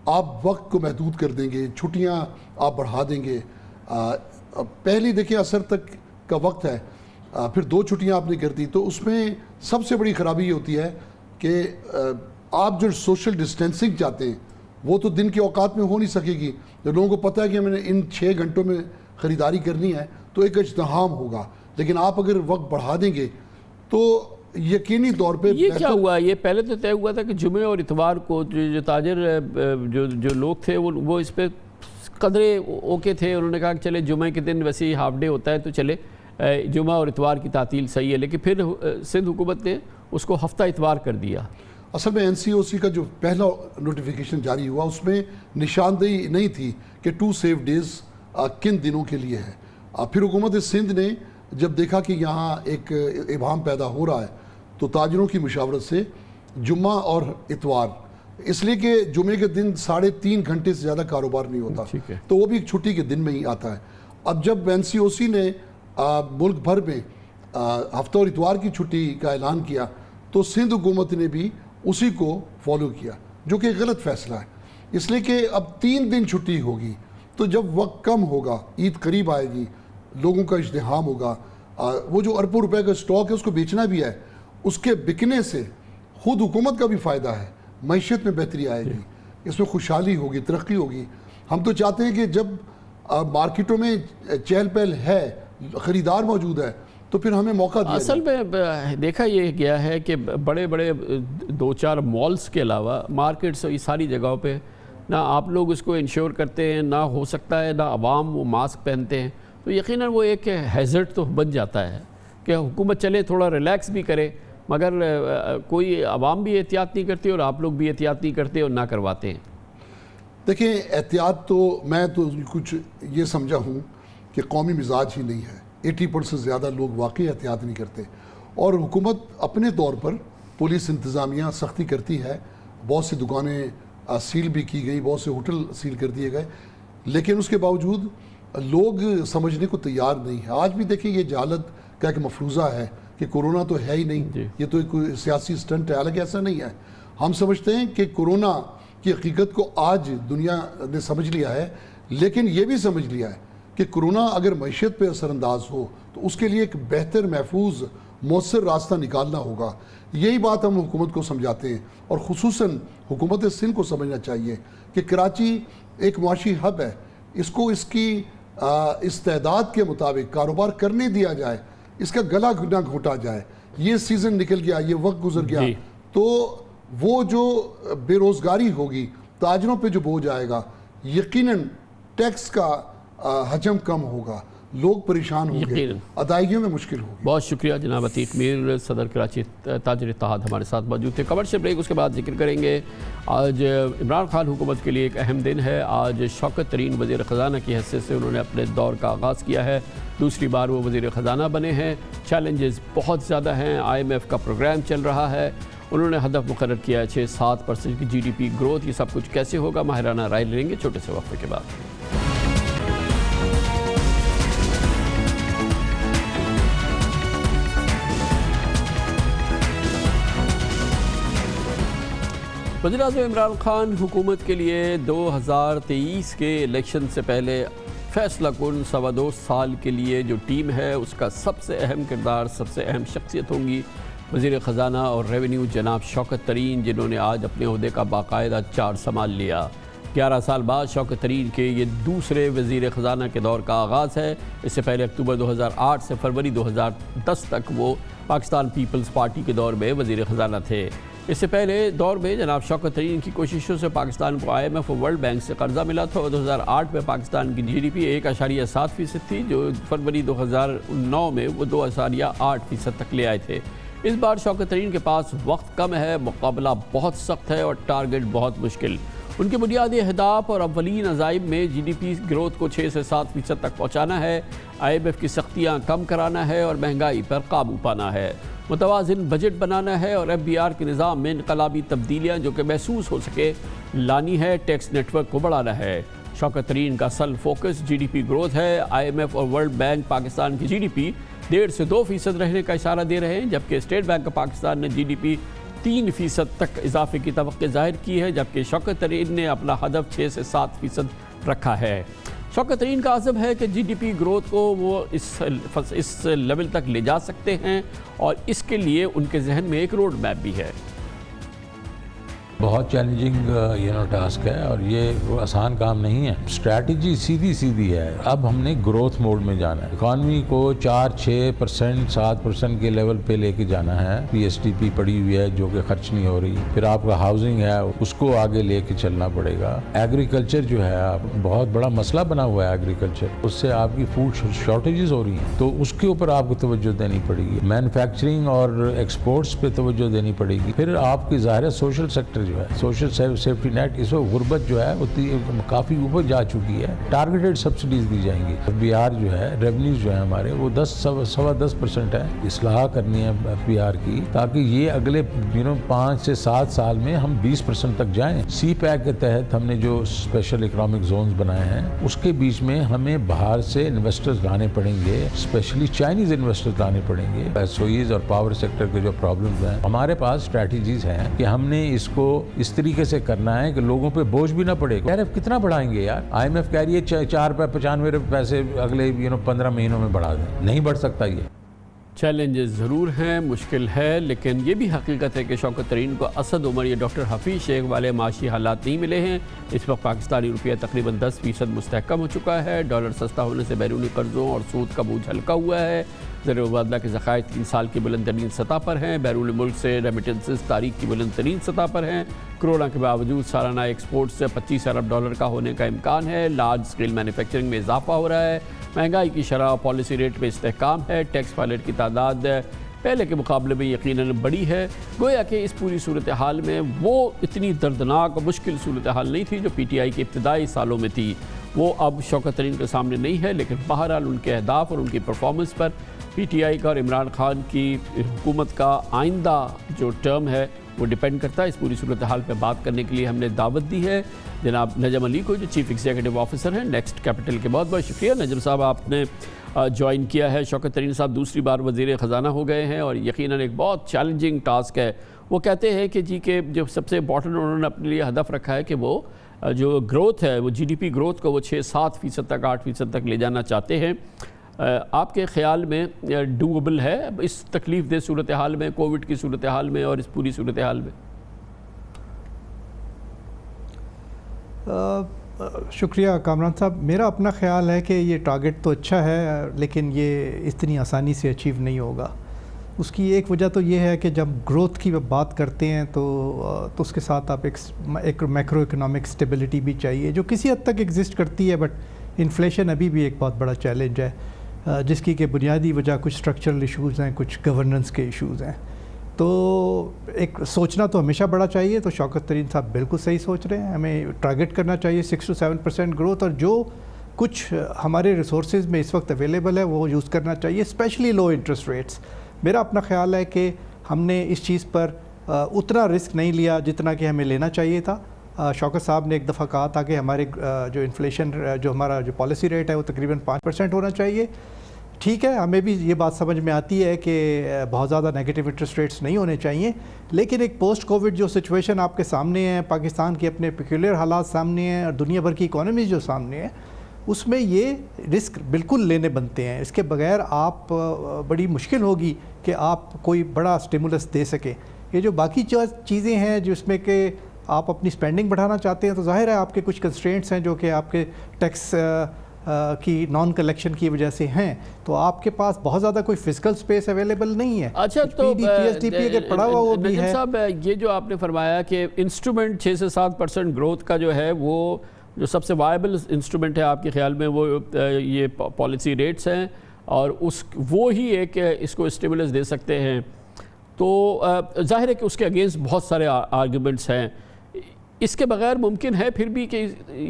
आप वक्त को महदूद कर देंगे, छुट्टियाँ आप बढ़ा देंगे, पहले देखिए असर तक का वक्त है, फिर 2 छुट्टियाँ आपने कर दी, तो उसमें सबसे बड़ी ख़राबी ये होती है कि आप जो सोशल डिस्टेंसिंग चाहते हैं वो तो दिन के औकात में हो नहीं सकेगी। जब लोगों को पता है कि मैंने इन 6 घंटों में ख़रीदारी करनी है तो एक इज्तिहाम होगा। लेकिन आप अगर वक्त बढ़ा देंगे तो यकीनी तौर पे ये क्या हुआ, ये पहले तो तय हुआ था कि जुमे और इतवार को जो ताजर जो लोग थे वो इस पर कदरे ओके थे। उन्होंने कहा कि चले जुमे के दिन वैसे ही हाफ डे होता है तो चले जुमा और इतवार की तातील सही है। लेकिन फिर सिंध हुकूमत ने उसको हफ्ता इतवार कर दिया। असल में NCOC का जो पहला नोटिफिकेशन जारी हुआ उसमें निशानदेही नहीं थी कि 2 सेफ डेज़ किन दिनों के लिए है। फिर हुकूमत सिंध ने जब देखा कि यहाँ एक इबाम पैदा हो रहा है तो ताजरों की मुशावरत से जुम्मा और इतवार, इसलिए कि जुमे के दिन 3.5 घंटे से ज़्यादा कारोबार नहीं होता तो वो भी एक छुट्टी के दिन में ही आता है। अब जब NCOC ने मुल्क भर में हफ्ता और इतवार की छुट्टी का ऐलान किया तो सिंध हुकूमत ने भी उसी को फॉलो किया, जो कि गलत फैसला है। इसलिए कि अब 3 दिन छुट्टी होगी तो जब वक्त कम होगा, ईद करीब आएगी, लोगों का इज्तिहाम होगा, वो जो अरबों रुपए का स्टॉक है उसको बेचना भी है, उसके बिकने से खुद हुकूमत का भी फ़ायदा है, मईशत में बेहतरी आएगी, इसमें खुशहाली होगी, तरक्की होगी। हम तो चाहते हैं कि जब मार्केटों में चहल पहल है, ख़रीदार मौजूद है तो फिर हमें मौका दिया। असल में देखा ये गया है कि बड़े बड़े 2-4 मॉल्स के अलावा मार्केट्स ये सारी जगहों पे ना आप लोग उसको इंश्योर करते हैं, ना हो सकता है ना आवाम वो मास्क पहनते हैं, तो यकीनन वो एक हैज़र्ड तो बन जाता है कि हुकूमत चले थोड़ा रिलैक्स भी करे मगर कोई आवाम भी एहतियात नहीं करती और आप लोग भी एहतियात नहीं करते और ना करवाते हैं। देखिए एहतियात तो मैं तो कुछ ये समझा हूँ कि कौमी मिजाज ही नहीं है। 80% से ज़्यादा लोग वाकई एहतियात नहीं करते और हुकूमत अपने तौर पर पुलिस इंतज़ामिया सख्ती करती है। बहुत सी दुकानें सील भी की गई, बहुत से होटल सील कर दिए गए, लेकिन उसके बावजूद लोग समझने को तैयार नहीं है। आज भी देखिए ये जहालत का एक मफरूज़ा है कि कोरोना तो है ही नहीं, ये तो एक सियासी स्टंट है। हालांकि ऐसा नहीं है। हम समझते हैं कि कोरोना की हकीकत को आज दुनिया ने समझ लिया है, लेकिन ये भी समझ लिया है कि कोरोना अगर मईशत पे असरअंदाज हो तो उसके लिए एक बेहतर, महफूज, मौसर रास्ता निकालना होगा। यही बात हम हुकूमत को समझाते हैं और खुसूसन हुकूमत सिंध को समझना चाहिए कि कराची एक मुआशी हब है, इसको इसकी इस्तेदाद के मुताबिक कारोबार करने दिया जाए, इसका गला ना घोटा जाए। ये सीज़न निकल गया, ये वक्त गुजर गया तो वो जो बेरोज़गारी होगी, ताजरों पे जो बोझ आएगा, यकीनन टैक्स का हजम कम होगा, लोग परेशान होंगे, अदायगियों में मुश्किल होगी। बहुत शुक्रिया जनाब अतीक मीर, सदर कराची ताजर इत्तेहाद हमारे साथ मौजूद थे। कमर्शियल ब्रेक, उसके बाद जिक्र करेंगे आज इमरान खान हुकूमत के लिए एक अहम दिन है। आज शौकत तरीन वज़ीर ख़जाना की हैसियत से उन्होंने अपने दौर का आगाज़ किया है। दूसरी बार वो वज़ीर ख़जाना बने हैं। चैलेंजेस बहुत ज़्यादा हैं। IMF का प्रोग्राम चल रहा है। उन्होंने हदफ मुकर्रर किया है 6-7% की GDP ग्रोथ। ये सब कुछ कैसे होगा, माहिराना राय लेंगे छोटे से वक्फे के बाद। वज़ीर-ए-आज़म इमरान खान हुकूमत के लिए 2023 के इलेक्शन से पहले फैसला कुन 2.25 साल के लिए जो टीम है उसका सबसे अहम किरदार, सबसे अहम शख्सियत होंगी वज़ीर ख़जाना और रेवेन्यू जनाब शौकत तरीन, जिन्होंने आज अपने ओहदे का बाकायदा चार्ज संभाल लिया। 11 साल बाद शौकत तरीन के ये दूसरे वज़ीर ख़जाना के दौर का आगाज़ है। इससे पहले अक्टूबर 2008 से फरवरी 2010 तक वो पाकिस्तान पीपल्स पार्टी के दौर में वज़ीर ख़जाना थे। इससे पहले दौर में जनाब शौकत तरीन की कोशिशों से पाकिस्तान को IMF और वर्ल्ड बैंक से कर्जा मिला था और 2008 में पाकिस्तान की GDP 1.7% थी, जो फरवरी 2009 में वो 2.8% तक ले आए थे। इस बार शौकत तरीन के पास वक्त कम है, मुकाबला बहुत सख्त है और टारगेट बहुत मुश्किल। उनके बुनियादी अहदाफ और अव्वलीन अज़ाइम में GDP ग्रोथ को 6 से 7% तक पहुँचाना है, IMF की सख्तियाँ कम कराना है और महंगाई पर काबू पाना है, मुतवाज़िन बजट बनाना है और FBR के निज़ाम में इनकलाबी तब्दीलियाँ जो कि महसूस हो सके लानी है, टैक्स नेटवर्क को बढ़ाना है। शौकत तरीन का सल फोकस GDP ग्रोथ है। IMF और वर्ल्ड बैंक पाकिस्तान की GDP 1.5 से 2% रहने का इशारा दे रहे हैं, जबकि स्टेट बैंक ऑफ पाकिस्तान ने GDP 3% तक इजाफे की तवक्को जाहिर की है, जबकि शौकत तरीन ने अपना हदफ 6 से 7% रखा है। शौकत तरीन का आज़म है कि GDP ग्रोथ को वो इस लेवल तक ले जा सकते हैं और इसके लिए उनके जहन में एक रोड मैप भी है। बहुत चैलेंजिंग टास्क है और ये आसान काम नहीं है। स्ट्रैटेजी सीधी सीधी है। अब हमने ग्रोथ मोड में जाना है। इकॉनमी को 4-6% 7% के लेवल पे लेके जाना है। PSTP पड़ी हुई है जो कि खर्च नहीं हो रही। फिर आपका हाउसिंग है उसको आगे लेके चलना पड़ेगा। एग्रीकल्चर जो है बहुत बड़ा मसला बना हुआ है एग्रीकल्चर, उससे आपकी फूड शॉर्टेजेस हो रही हैं, तो उसके ऊपर आपको तवज्जो देनी पड़ेगी। मैन्युफैक्चरिंग और एक्सपोर्ट्स पे तवज्जो देनी पड़ेगी। फिर आपकी ज़ाहिर है सोशल सेक्टर जो है, सोशल सेफ्टी नेट, इस वक्त गुर्बत जो है वो काफ़ी ऊपर जा चुकी है। टारगेटेड सब्सिडीज दी जाएंगी। FBR जो है, रेवेन्यूज जो है हमारे वो 10-10% है। इस्लाह करनी है FBR की ताकि ये अगले 5 से 7 साल में हम 20% तक जाएं। CPEC के तहत हमने जो स्पेशल इकोनॉमिक जोन्स बनाए हैं उसके बीच में हमें बाहर से इन्वेस्टर्स लाने पड़ेंगे, स्पेशली चाइनीज इन्वेस्टर्स लाने पड़ेंगे। SOEs और पावर सेक्टर के जो प्रॉब्लम्स हैं, हमारे पास स्ट्रैटेजीज हैं कि हमने इसको इस तरीके से करना है कि लोगों पे बोझ भी ना पड़े। टैरिफ कितना बढ़ाएंगे यार? IMF कह रही है 4.95 पैसे अगले 15 महीनों में बढ़ा दें। नहीं बढ़ सकता ये। चैलेंजेस ज़रूर हैं, मुश्किल है, लेकिन ये भी हकीकत है कि शौकत तरीन को असद उमर या डॉक्टर हफीज़ शेख वाले माशी हालात नहीं मिले हैं। इस वक्त पाकिस्तानी रुपया तकरीबन 10% मुस्तहकम हो चुका है। डॉलर सस्ता होने से बैरूनी कर्ज़ों और सूद का बोझ हल्का हुआ है। ज़र मुबादला के ज़खायर 3 साल की बुलंद तरीन सतह पर हैं। बैरून मुल्क से रेमिटेंसेस तारीख की बुलंद तरीन सतह पर हैं। कोरोना के बावजूद सालाना एक्सपोर्ट से $25 अरब का होने का इम्कान है। लार्ज स्केल मैन्युफैक्चरिंग में इजाफा हो रहा है। महंगाई की शरह, पॉलिसी रेट में इस्तेहकाम है। टैक्स पायलट की तादाद पहले के मुकाबले में यकीनन बड़ी है। गोया कि इस पूरी सूरत हाल में वो इतनी दर्दनाक और मुश्किल सूरत हाल नहीं थी जो PTI के इब्तदाई सालों में थी। वो अब शौकत तरीन के सामने नहीं है, लेकिन बहरहाल उनके अहदाफ और उनकी परफॉर्मेंस पर PTI का और इमरान खान की हुकूमत का आइंदा जो टर्म है वो डिपेंड करता है। इस पूरी सूरत हाल पर बात करने के लिए हमने दावत दी है जनाब नजम अली को, जो चीफ एग्जीक्यूटिव ऑफिसर हैं नेक्स्ट कैपिटल के। बहुत बहुत शुक्रिया नजम साहब, आपने ज्वाइन किया है। शौकत तरीन साहब दूसरी बार वज़ीर ख़जाना हो गए हैं और यकीनन एक बहुत चैलेंजिंग टास्क है। वो कहते हैं कि जी के जो सबसे इम्पॉर्टेंट उन्होंने अपने लिए हदफ रखा है कि वो जो ग्रोथ है वो GDP ग्रोथ को वो 6-7% तक 8% तक ले जाना चाहते हैं। आपके ख़्याल में डूएबल है इस तकलीफ़ दे सूरत हाल में, कोविड की सूरत हाल में और इस पूरी सूरत हाल में? शुक्रिया कामरान साहब। मेरा अपना ख़्याल है कि ये टारगेट तो अच्छा है लेकिन ये इतनी आसानी से अचीव नहीं होगा। उसकी एक वजह तो ये है कि जब ग्रोथ की बात करते हैं तो उसके साथ आप एक मैक्रो इकोनॉमिक स्टेबिलिटी भी चाहिए जो किसी हद तक एग्जिस्ट करती है, बट इन्फ्लेशन अभी भी एक बहुत बड़ा चैलेंज है जिसकी कि बुनियादी वजह कुछ स्ट्रक्चरल इशूज़ हैं, कुछ गवर्नेंस के इशूज़ हैं। तो एक सोचना तो हमेशा बड़ा चाहिए। तो शौकत तरीन साहब बिल्कुल सही सोच रहे हैं, हमें टारगेट करना चाहिए 6-7% ग्रोथ, और जो कुछ हमारे रिसोर्सेज में इस वक्त अवेलेबल है वो यूज़ करना चाहिए, स्पेशली लो इंटरेस्ट रेट्स। मेरा अपना ख्याल है कि हमने इस चीज़ पर उतना रिस्क नहीं लिया जितना कि हमें लेना चाहिए था। शौकत साहब ने एक दफ़ा कहा था कि हमारे जो इन्फ्लेशन जो हमारा जो पॉलिसी रेट है वो तकरीबन 5% होना चाहिए। ठीक है, हमें भी ये बात समझ में आती है कि बहुत ज़्यादा नेगेटिव इंटरेस्ट रेट्स नहीं होने चाहिए, लेकिन एक पोस्ट कोविड जो सिचुएशन आपके सामने है, पाकिस्तान के अपने पेक्यूलियर हालात सामने हैं और दुनिया भर की इकोनॉमी जो सामने है, उसमें ये रिस्क बिल्कुल लेने बनते हैं। इसके बगैर आप बड़ी मुश्किल होगी कि आप कोई बड़ा स्टिमुलस दे सकें। ये जो बाकी चीज़ें हैं जिसमें कि आप अपनी स्पेंडिंग बढ़ाना चाहते हैं, तो जाहिर है आपके कुछ कंस्ट्रेंट्स हैं जो कि आपके टैक्स की नॉन कलेक्शन की वजह से हैं, तो आपके पास बहुत ज़्यादा कोई फिजिकल स्पेस अवेलेबल नहीं है। अच्छा, तो PSTP अगर पड़ा हुआ वो भी है। साहब, ये जो आपने फरमाया कि इंस्ट्रूमेंट 6 से 7% ग्रोथ का जो है वो जो सबसे वायबल इंस्ट्रूमेंट है आपके ख्याल में वो ये पॉलिसी रेट्स हैं और वो ही एक इसको स्टिमुलस दे सकते हैं। तो जाहिर है कि उसके अगेंस्ट बहुत सारे आर्गूमेंट्स हैं। इसके बगैर मुमकिन है फिर भी कि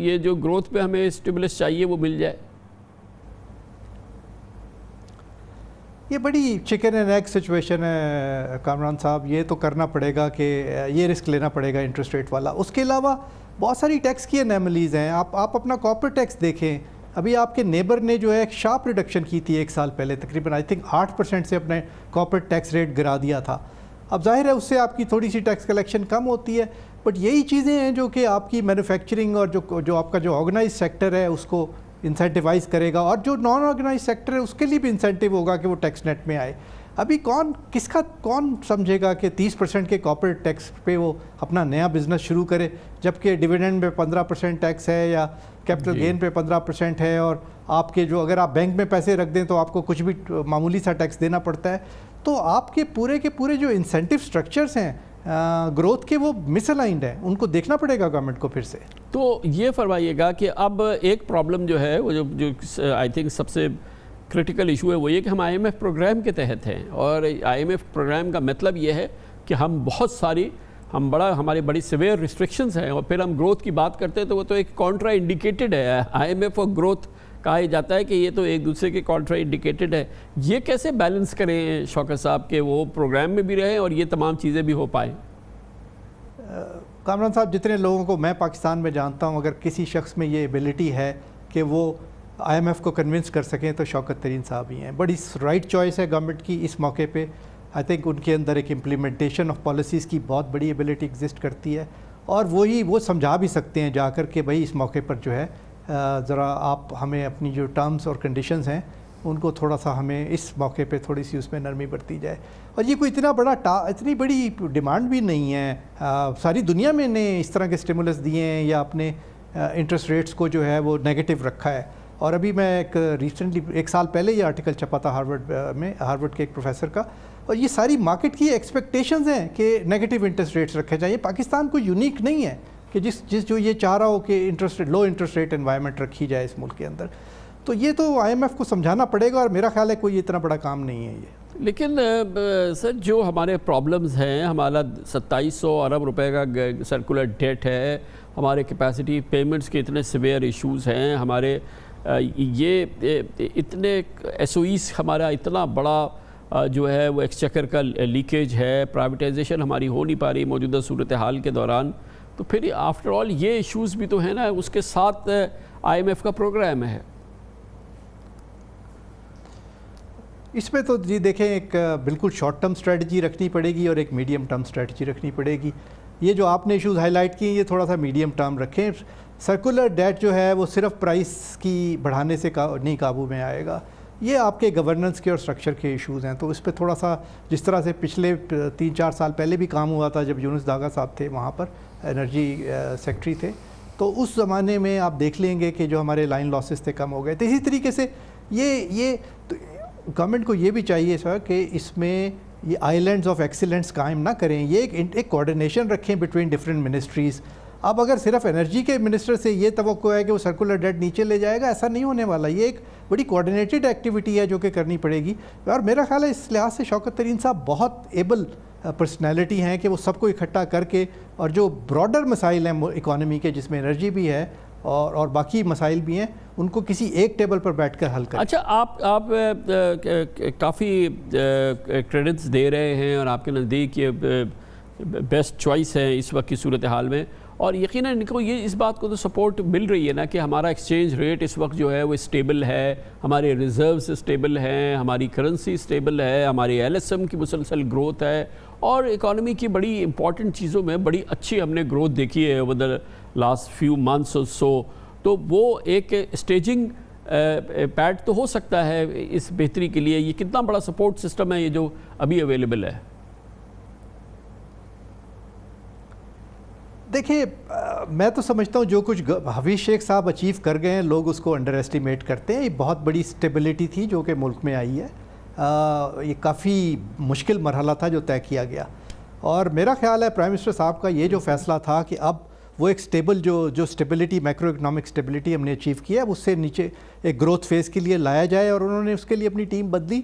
ये जो ग्रोथ पे हमें स्टिमुलस चाहिए वो मिल जाए? ये बड़ी चिकन एंड एग सिचुएशन है कामरान साहब। ये तो करना पड़ेगा कि ये रिस्क लेना पड़ेगा इंटरेस्ट रेट वाला। उसके अलावा बहुत सारी टैक्स की एनोमलीज़ हैं। आप अपना कॉर्पोरेट टैक्स देखें, अभी आपके नेबर ने जो है एक शार्प रिडक्शन की थी 1 साल पहले, तकरीबन आई थिंक 8% से अपने कॉर्पोरेट टैक्स रेट गिरा दिया था। अब जाहिर है उससे आपकी थोड़ी सी टैक्स कलेक्शन कम होती है, बट यही चीज़ें हैं जो कि आपकी मैन्युफैक्चरिंग और जो आपका जो ऑर्गेनाइज सेक्टर है उसको इंसेंटिवाइज़ करेगा, और जो नॉन ऑर्गेनाइज सेक्टर है उसके लिए भी इंसेंटिव होगा कि वो टैक्स नेट में आए। अभी कौन समझेगा कि 30% के कॉर्पोरेट टैक्स पे वो अपना नया बिजनेस शुरू करे, जबकि डिविडेंड पे 15% टैक्स है या कैपिटल गेन पे 15% है, और आपके जो अगर आप बैंक में पैसे रख दें तो आपको कुछ भी मामूली सा टैक्स देना पड़ता है। तो आपके पूरे के पूरे जो इंसेंटिव स्ट्रक्चर्स हैं ग्रोथ के, वो मिसअलाइंड है, उनको देखना पड़ेगा गवर्नमेंट को फिर से। तो ये फरमाइएगा कि अब एक प्रॉब्लम जो है वो जो आई थिंक सबसे क्रिटिकल इशू है वो ये कि हम IMF प्रोग्राम के तहत हैं, और IMF प्रोग्राम का मतलब ये है कि हम बहुत सारी हमारे बड़ी सिवियर रिस्ट्रिक्शंस हैं, और फिर हम ग्रोथ की बात करते हैं तो वो तो एक कॉन्ट्रा इंडिकेटेड है। IMF और ग्रोथ कहा जाता है कि ये तो एक दूसरे के कॉन्ट्रा इंडिकेटेड है। ये कैसे बैलेंस करें शौकत साहब के वो प्रोग्राम में भी रहें और ये तमाम चीज़ें भी हो पाएँ? कामरान साहब, जितने लोगों को मैं पाकिस्तान में जानता हूँ, अगर किसी शख्स में ये एबिलिटी है कि वो IMF को कन्विंस कर सकें तो शौकत तरीन साहब ही हैं। बड़ी राइट चॉइस है गवर्नमेंट की इस मौके पे। आई थिंक उनके अंदर एक इम्प्लीमेंटेशन ऑफ पॉलिसीज़ की बहुत बड़ी एबिलिटी एग्जिस्ट करती है, और वो समझा भी सकते हैं जाकर के भाई इस मौके पर जो है ज़रा आप हमें अपनी जो टर्म्स और कंडीशंस हैं उनको थोड़ा सा हमें इस मौके पे थोड़ी सी उसमें नरमी बरती जाए। और ये कोई इतनी बड़ी डिमांड भी नहीं है। सारी दुनिया में ने इस तरह के स्टिमुलस दिए हैं या अपने इंटरेस्ट रेट्स को जो है वो नेगेटिव रखा है। और अभी मैं रिसेंटली 1 साल पहले ये आर्टिकल छपा था हार्वर्ड के एक प्रोफेसर का, और ये सारी मार्केट की एक्सपेक्टेशंस हैं कि नेगेटिव इंटरेस्ट रेट्स रखे जाएँ। पाकिस्तान कोई यूनिक नहीं है कि जिस जो ये चाह रहा हो कि लो इंटरेस्ट रेट एनवायरनमेंट रखी जाए इस मुल्क के अंदर। तो ये तो IMF को समझाना पड़ेगा, और मेरा ख्याल है कोई इतना बड़ा काम नहीं है ये। लेकिन सर, जो हमारे प्रॉब्लम्स हैं, हमारा 2700 अरब रुपए का सर्कुलर डेट है, हमारे कैपेसिटी पेमेंट्स के इतने सिवियर इश्यूज़ हैं, हमारे ये इतने SOEs, हमारा इतना बड़ा जो है वो एक्सचेकर का लीकेज है, प्राइवेटाइजेशन हमारी हो नहीं पा रही मौजूदा सूरत हाल के दौरान। तो फिर आफ्टर ऑल ये इश्यूज़ भी तो है ना, उसके साथ IMF का प्रोग्राम है। इसमें तो जी देखें, एक बिल्कुल शॉर्ट टर्म स्ट्रेटजी रखनी पड़ेगी और एक मीडियम टर्म स्ट्रेटजी रखनी पड़ेगी। ये जो आपने इश्यूज़ हाईलाइट किए ये थोड़ा सा मीडियम टर्म रखें। सर्कुलर डेट जो है वो सिर्फ प्राइस की बढ़ाने से नहीं काबू में आएगा, ये आपके गवर्नेंस के और स्ट्रक्चर के इश्यूज़ हैं। तो इस पर थोड़ा सा, जिस तरह से पिछले 3-4 साल पहले भी काम हुआ था जब यूनुस दागा साहब थे वहाँ पर एनर्जी सेक्रेटरी थे, तो उस ज़माने में आप देख लेंगे कि जो हमारे लाइन लॉसेस थे कम हो गए। तो इसी तरीके से ये गवर्नमेंट को ये भी चाहिए सर कि इसमें ये आइलैंड्स ऑफ एक्सीलेंस कायम ना करें, ये एक कोऑर्डिनेशन रखें बिटवीन डिफरेंट मिनिस्ट्रीज़। अब अगर सिर्फ एनर्जी के मिनिस्टर से ये तवक्को है कि वो सर्कुलर डेट नीचे ले जाएगा, ऐसा नहीं होने वाला। ये एक बड़ी कोऑर्डिनेटेड एक्टिविटी है जो कि करनी पड़ेगी। और मेरा ख्याल है इस लिहाज से शौकत तरीन साहब बहुत एबल पर्सनैलिटी हैं कि वो सबको इकट्ठा करके, और जो ब्रॉडर मसाइल हैं इकॉनमी के, जिसमें एनर्जी भी है और बाकी मसाइल भी हैं, उनको किसी एक टेबल पर बैठकर हल करें। अच्छा, आप काफ़ी क्रेडिट्स दे रहे हैं और आपके नज़दीक ये बेस्ट चॉइस है इस वक्त की सूरत हाल में, और यकीनन इनको ये इस बात को तो सपोर्ट मिल रही है ना कि हमारा एक्सचेंज रेट इस वक्त जो है वो स्टेबल है, हमारे रिज़र्व्स स्टेबल हैं, हमारी करेंसी स्टेबल है, हमारी LSM की मुसलसल ग्रोथ है, और इकॉनमी की बड़ी इंपॉर्टेंट चीज़ों में बड़ी अच्छी हमने ग्रोथ देखी है over the last few months और सो। तो वो एक स्टेजिंग पैड तो हो सकता है इस बेहतरी के लिए। ये कितना बड़ा सपोर्ट सिस्टम है ये जो अभी अवेलेबल है? देखिए, मैं तो समझता हूँ जो कुछ हफीज़ शेख साहब अचीव कर गए हैं, लोग उसको अंडर एस्टिमेट करते हैं। ये बहुत बड़ी स्टेबिलिटी थी जो कि मुल्क में आई है। ये काफ़ी मुश्किल मरहला था जो तय किया गया, और मेरा ख्याल है प्राइम मिनिस्टर साहब का ये जो फ़ैसला था कि अब वो एक स्टेबल जो स्टेबिलिटी, मैक्रो इकनॉमिक स्टेबिलिटी हमने अचीव किया, उससे नीचे एक ग्रोथ फेज़ के लिए लाया जाए, और उन्होंने उसके लिए अपनी टीम बदली।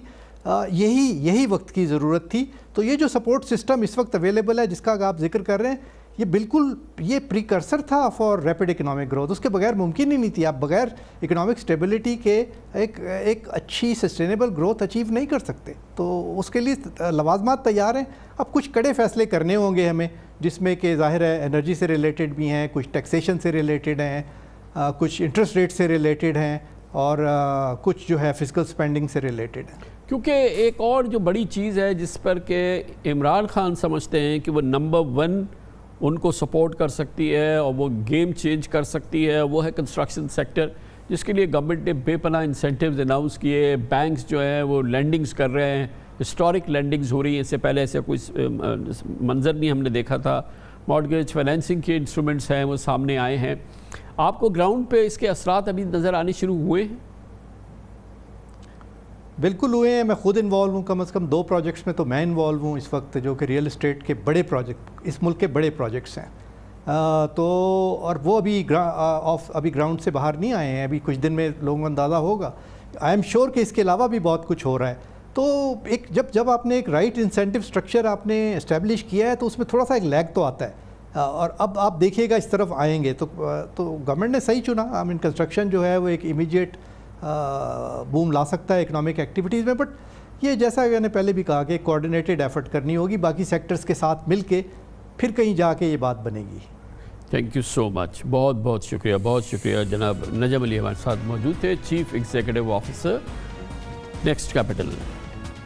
यही वक्त की ज़रूरत थी। तो ये जो सपोर्ट सिस्टम इस वक्त अवेलेबल है जिसका आप जिक्र कर रहे हैं, ये बिल्कुल ये प्रीकर्सर था फॉर रैपिड इकोनॉमिक ग्रोथ। उसके बगैर मुमकिन ही नहीं थी। आप बगैर इकोनॉमिक स्टेबिलिटी के एक अच्छी सस्टेनेबल ग्रोथ अचीव नहीं कर सकते। तो उसके लिए लवाजमात तैयार हैं। अब कुछ कड़े फैसले करने होंगे हमें, जिसमें कि ज़ाहिर है एनर्जी से रिलेटेड भी हैं, कुछ टैक्सेशन से रिलेटेड हैं, कुछ इंटरेस्ट रेट से रिलेटेड हैं, और कुछ जो है फिजिकल स्पेंडिंग से रिलेटेड है। क्योंकि एक और जो बड़ी चीज़ है जिस पर के इमरान खान समझते हैं कि वो नंबर 1 उनको सपोर्ट कर सकती है और वो गेम चेंज कर सकती है, वो है कंस्ट्रक्शन सेक्टर, जिसके लिए गवर्नमेंट ने बेपनाह इंसेंटिव्स अनाउंस किए। बैंक्स जो हैं वो लैंडिंग्स कर रहे हैं हिस्टोरिक लैंडिंग्स हो रही हैं, इससे पहले ऐसे कोई मंजर नहीं हमने देखा था। मॉर्गेज फाइनेंसिंग के इंस्ट्रूमेंट्स हैं वो सामने आए हैं। आपको ग्राउंड पे इसके असरात अभी नज़र आने शुरू हुए हैं? बिल्कुल हुए हैं। मैं खुद इन्वॉल्व हूँ, कम से कम 2 प्रोजेक्ट्स में तो मैं इन्वॉल्व हूँ इस वक्त, जो कि रियल एस्टेट के बड़े प्रोजेक्ट, इस मुल्क के बड़े प्रोजेक्ट्स हैं। तो और वो अभी ग्राउंड से बाहर नहीं आए हैं, अभी कुछ दिन में लोगों को अंदाज़ा होगा। आई एम श्योर कि इसके अलावा भी बहुत कुछ हो रहा है। तो एक जब आपने एक राइट इंसेंटिव स्ट्रक्चर आपने इस्टेब्लिश किया है तो उसमें थोड़ा सा एक लैग तो आता है, और अब आप देखिएगा इस तरफ आएंगे तो गवर्नमेंट ने सही चुना। आई मीन कंस्ट्रक्शन जो है वो एक इमीडिएट बूम ला सकता है इकोनॉमिक एक्टिविटीज़ में, बट ये जैसा मैंने पहले भी कहा कि कोऑर्डिनेटेड एफर्ट करनी होगी बाकी सेक्टर्स के साथ मिलके, फिर कहीं जाके ये बात बनेगी। थैंक यू सो मच, बहुत बहुत शुक्रिया, बहुत शुक्रिया। जनाब नजम अली हमारे साथ मौजूद थे, chief executive officer next capital.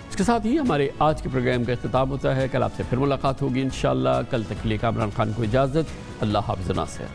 इसके साथ ही हमारे आज के प्रोग्राम का इख्तिताम होता है। कल आपसे फिर मुलाकात होगी इंशाअल्लाह। कल तक के लिए कामरान खान को इजाज़त। अल्लाह हाफ़िज़ नासिर।